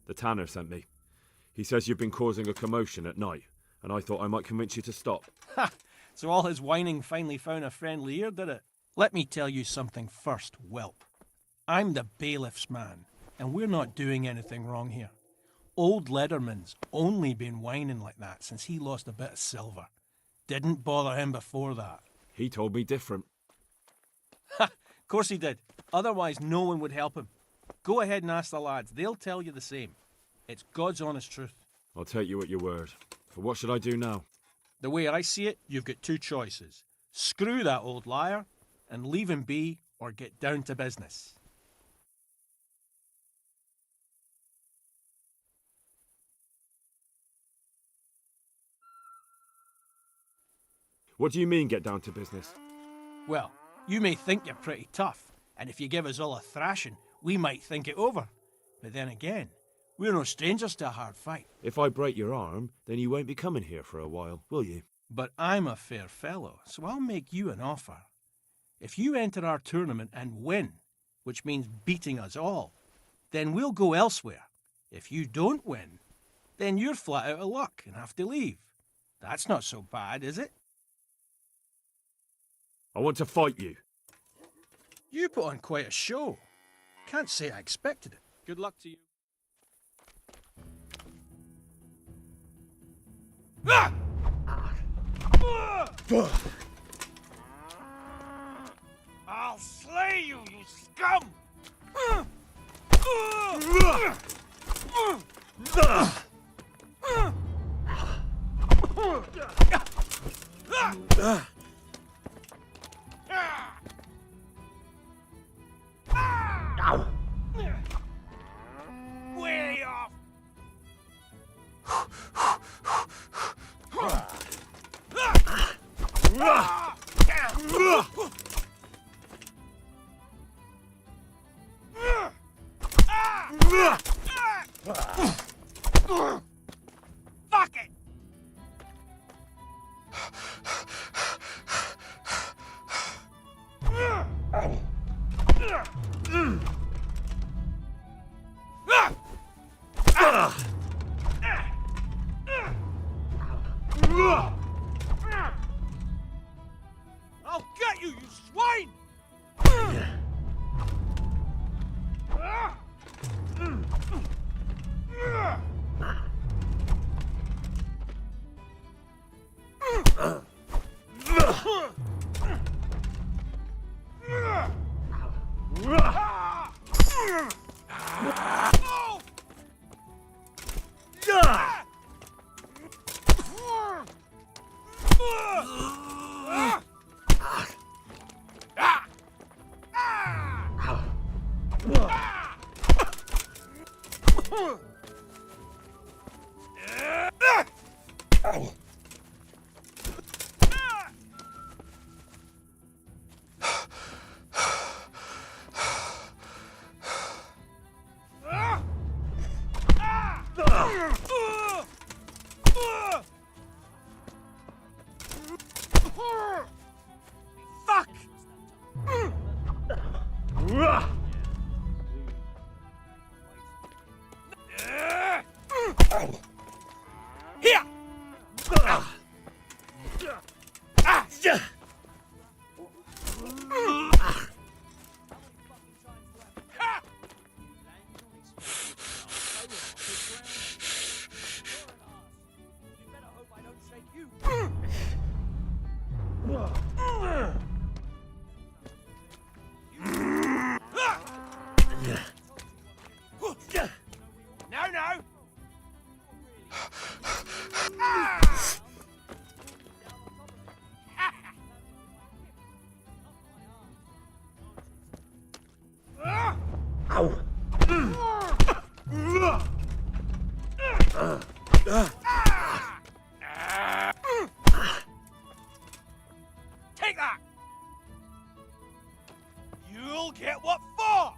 The tanner sent me. He says you've been causing a commotion at night, and I thought I might convince you to stop. Ha! So all his whining finally found a friendly ear, did it? Let me tell you something first, whelp. I'm the bailiff's man, and we're not doing anything wrong here. Old Lederman's only been whining like that since he lost a bit of silver. Didn't bother him before that. He told me different. Ha! Of course he did. Otherwise no one would help him. Go ahead and ask the lads. They'll tell you the same. It's God's honest truth. I'll take you at your word. But what should I do now? The way I see it, you've got two choices. Screw that old liar and leave him be, or get down to business. What do you mean, get down to business? Well, you may think you're pretty tough, and if you give us all a thrashing, we might think it over. But then again, we're no strangers to a hard fight. If I break your arm, then you won't be coming here for a while, will you? But I'm a fair fellow, so I'll make you an offer. If you enter our tournament and win, which means beating us all, then we'll go elsewhere. If you don't win, then you're flat out of luck and have to leave. That's not so bad, is it? I want to fight you. You put on quite a show. Can't say I expected it. Good luck to you. Ah! I'll slay you, you scum! Way off! Fuck it! I'll get you, you swine! Fuck! Here! No, no! Take that! You'll get what for!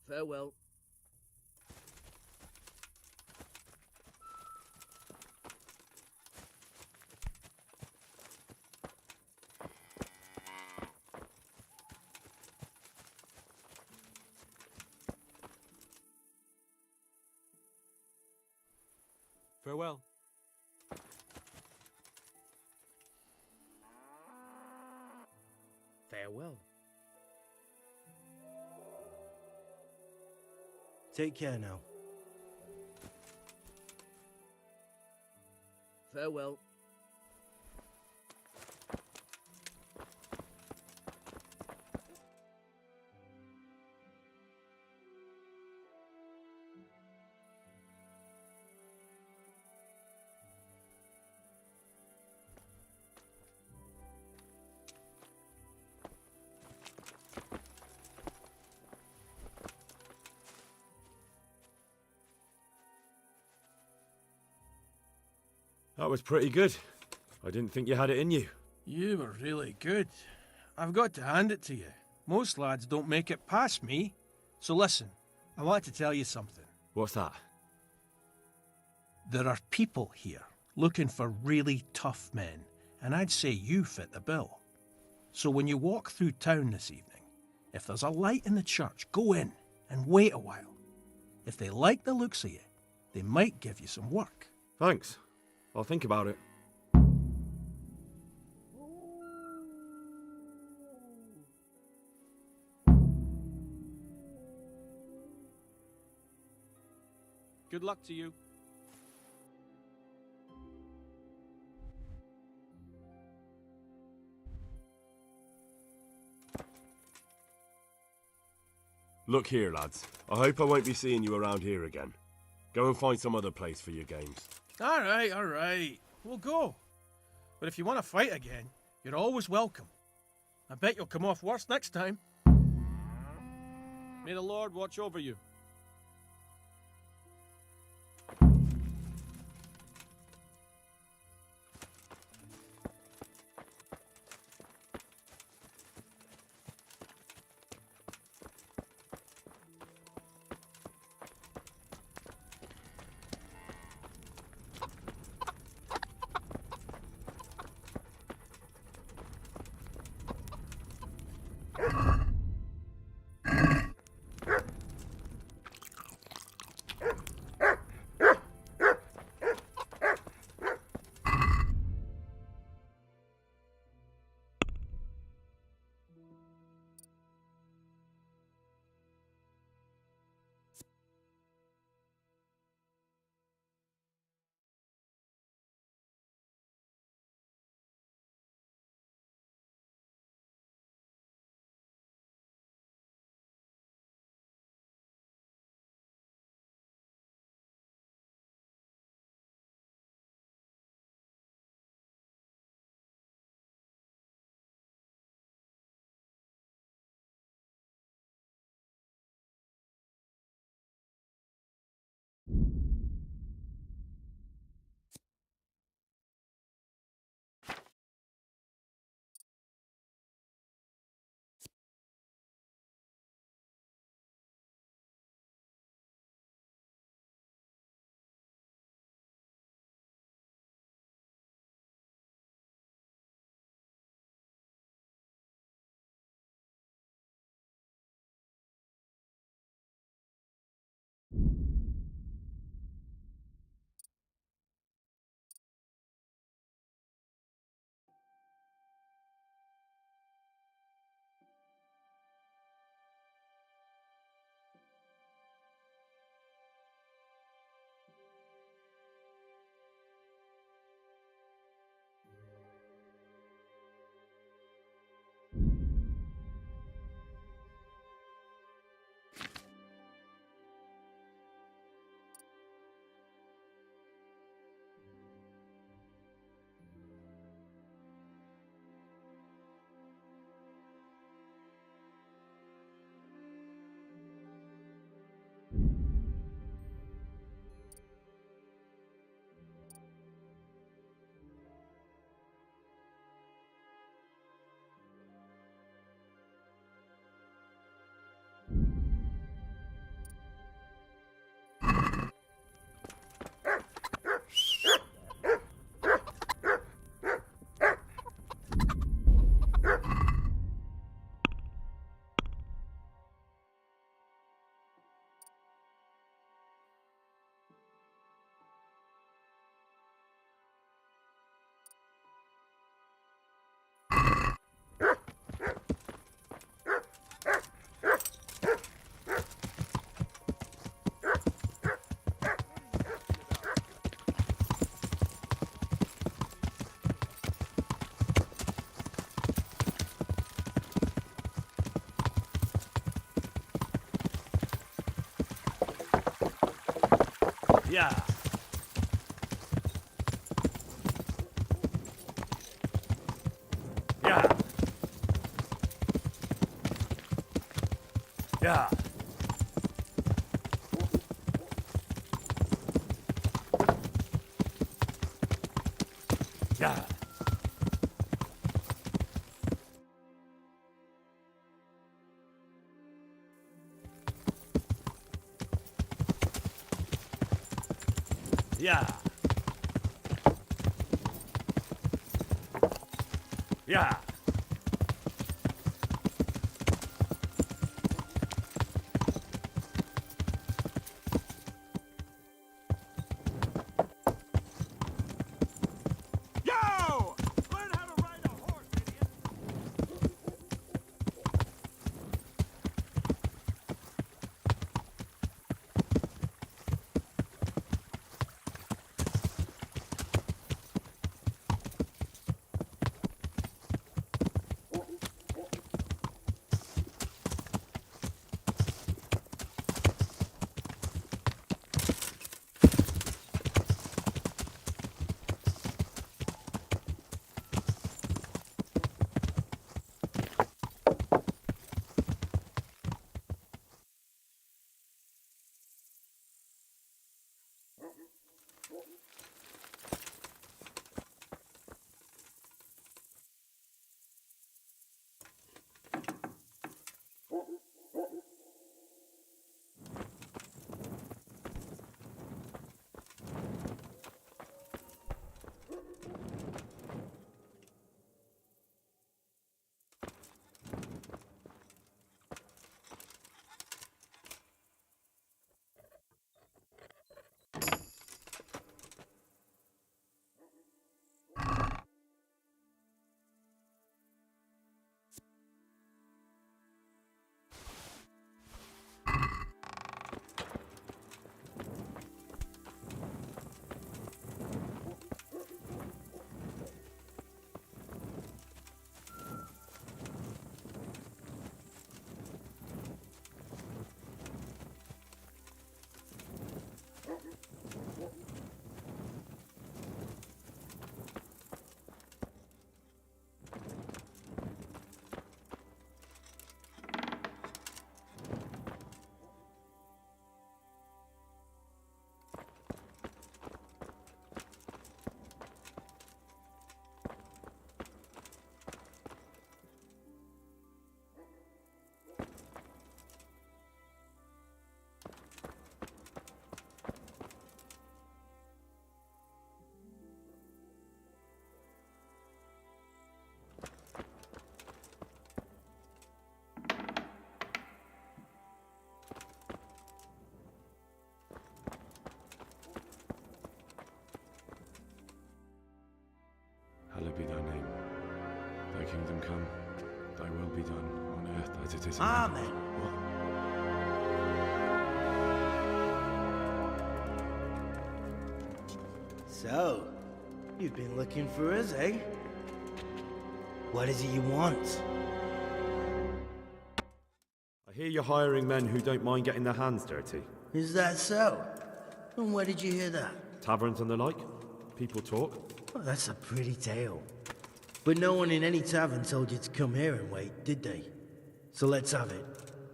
Farewell. Farewell. Farewell. Take care now. Farewell. That was pretty good. I didn't think you had it in you. You were really good. I've got to hand it to you. Most lads don't make it past me. So listen, I want to tell you something. What's that? There are people here looking for really tough men, and I'd say you fit the bill. So when you walk through town this evening, if there's a light in the church, go in and wait a while. If they like the looks of you, they might give you some work. Thanks. I'll think about it. Good luck to you. Look here, lads. I hope I won't be seeing you around here again. Go and find some other place for your games. All right. We'll go. But if you want to fight again, you're always welcome. I bet you'll come off worse next time. May the Lord watch over you. Yeah. Yeah. Yeah. Yeah. Yeah. Yeah. Yo! Learn how to ride a horse, idiot! Hallowed be thy name. Thy kingdom come. Thy will be done on earth as it is in Amen. heaven. What? So, you've been looking for us, eh? What is it you want? I hear you're hiring men who don't mind getting their hands dirty. Is that so? And where did you hear that? Taverns and the like. People talk. Well, that's a pretty tale. But no one in any tavern told you to come here and wait, did they? So let's have it.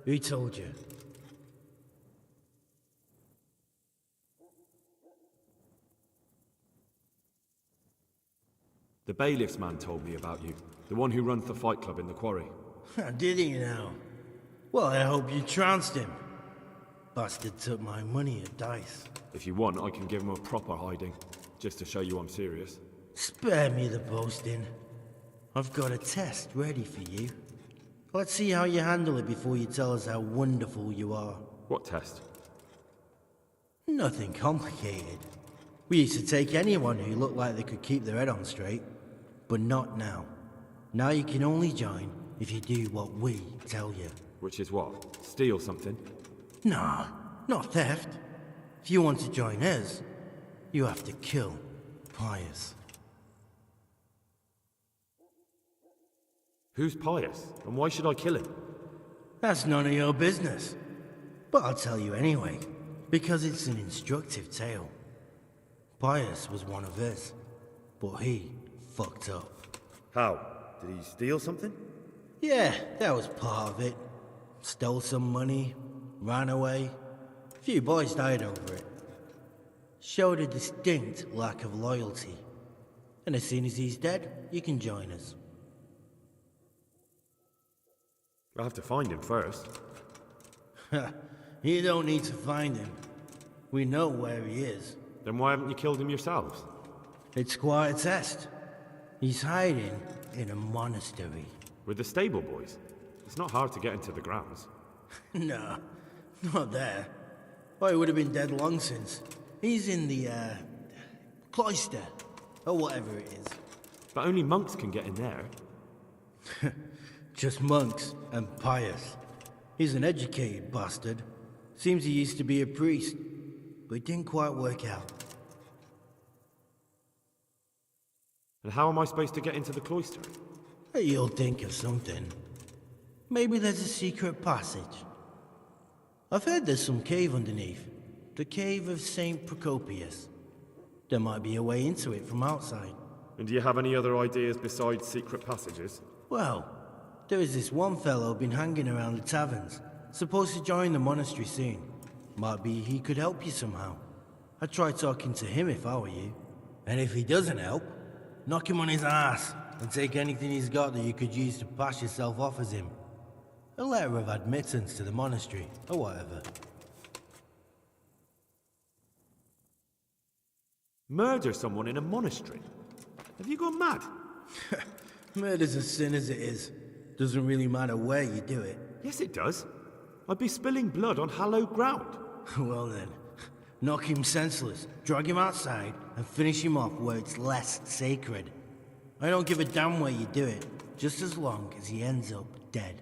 Who told you? The bailiff's man told me about you. The one who runs the fight club in the quarry. Did he now? Well, I hope you trounced him. Bastard took my money at dice. If you want, I can give him a proper hiding. Just to show you I'm serious. Spare me the boasting. I've got a test ready for you. Let's see how you handle it before you tell us how wonderful you are. What test? Nothing complicated. We used to take anyone who looked like they could keep their head on straight. But not now. Now you can only join if you do what we tell you. Which is what? Steal something? Nah, not theft. If you want to join us, you have to kill Pius. Who's Pius? And why should I kill him? That's none of your business. But I'll tell you anyway. Because it's an instructive tale. Pius was one of his, but he fucked up. How? Did he steal something? Yeah, that was part of it. Stole some money, ran away. A few boys died over it. Showed a distinct lack of loyalty. And as soon as he's dead, you can join us. I'll have to find him first. You don't need to find him. We know where he is. Then why haven't you killed him yourselves? It's quite a test. He's hiding in a monastery. With the stable boys? It's not hard to get into the grounds. No, not there. Well, he would have been dead long since. He's in the, cloister, or whatever it is. But only monks can get in there. Just monks and Pius. He's an educated bastard. Seems he used to be a priest, but it didn't quite work out. And how am I supposed to get into the cloister? You'll think of something. Maybe there's a secret passage. I've heard there's some cave underneath. The cave of St. Procopius. There might be a way into it from outside. And do you have any other ideas besides secret passages? Well, there is this one fellow been hanging around the taverns. Supposed to join the monastery soon. Might be he could help you somehow. I'd try talking to him if I were you. And if he doesn't help, knock him on his ass and take anything he's got that you could use to pass yourself off as him. A letter of admittance to the monastery, or whatever. Murder someone in a monastery? Have you gone mad? Murder's a sin as it is. Doesn't really matter where you do it. Yes, it does. I'd be spilling blood on hallowed ground. Well then, knock him senseless, drag him outside, and finish him off where it's less sacred. I don't give a damn where you do it, just as long as he ends up dead.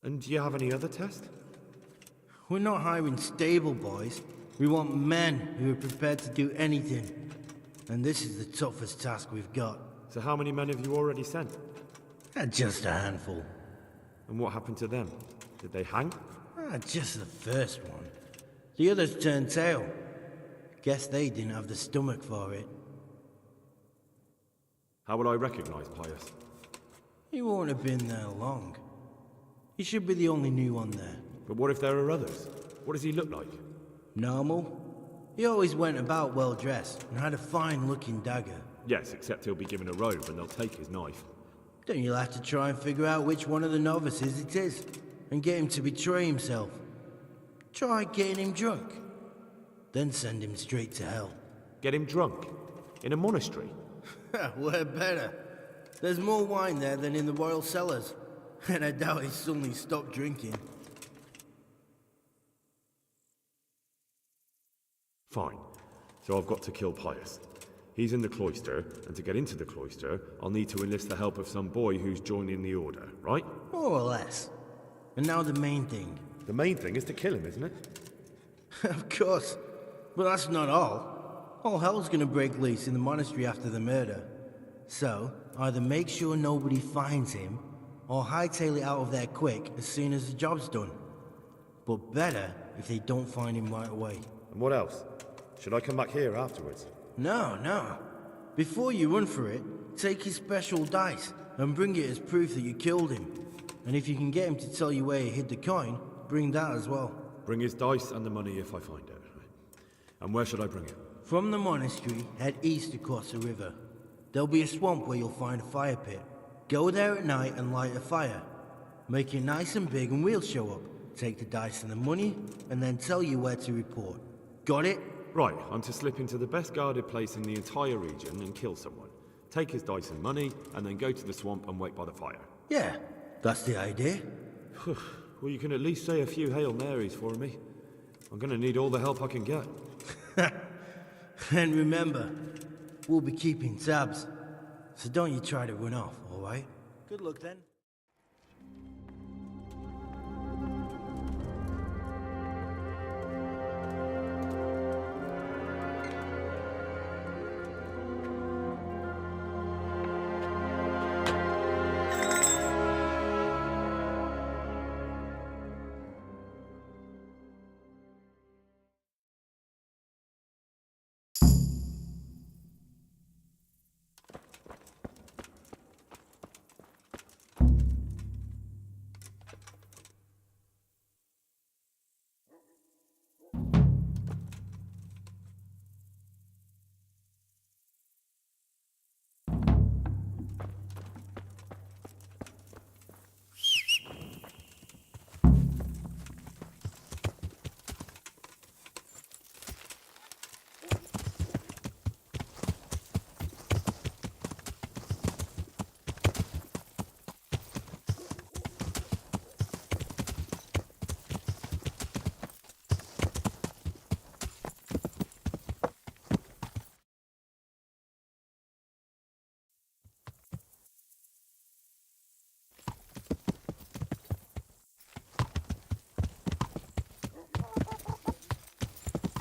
And do you have any other test? We're not hiring stable boys. We want men who are prepared to do anything. And this is the toughest task we've got. So how many men have you already sent? Just a handful. And what happened to them? Did they hang? Just the first one. The others turned tail. Guess they didn't have the stomach for it. How will I recognize Pius? He won't have been there long. He should be the only new one there. But what if there are others? What does he look like? Normal. He always went about well dressed and had a fine looking dagger. Yes, except he'll be given a robe and they'll take his knife. Then you'll have to try and figure out which one of the novices it is, and get him to betray himself. Try getting him drunk. Then send him straight to hell. Get him drunk? In a monastery? Where better? There's more wine there than in the royal cellars. And I doubt he's suddenly stopped drinking. Fine. So I've got to kill Pius. He's in the cloister, and to get into the cloister, I'll need to enlist the help of some boy who's joining the order, right? More or less. And now the main thing. The main thing is to kill him, isn't it? Of course. But that's not all. All hell's gonna break loose in the monastery after the murder. So, either make sure nobody finds him, or hightail it out of there quick as soon as the job's done. But better if they don't find him right away. And what else? Should I come back here afterwards? No. Before you run for it, take his special dice and bring it as proof that you killed him. And if you can get him to tell you where he hid the coin, bring that as well. Bring his dice and the money if I find it. And where should I bring it? From the monastery, head east across the river. There'll be a swamp where you'll find a fire pit. Go there at night and light a fire. Make it nice and big and we'll show up. Take the dice and the money, and then tell you where to report. Got it? Right, I'm to slip into the best guarded place in the entire region and kill someone. Take his dice and money, and then go to the swamp and wait by the fire. Yeah, that's the idea. Well, you can at least say a few Hail Marys for me. I'm gonna need all the help I can get. And remember, we'll be keeping tabs. So don't you try to run off, alright? Good luck then.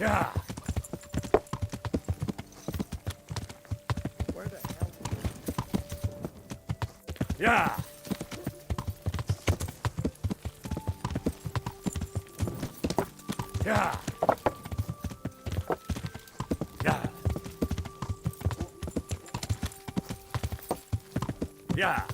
Yeah. Where the hell? Yeah. Yeah. Yeah. Yeah.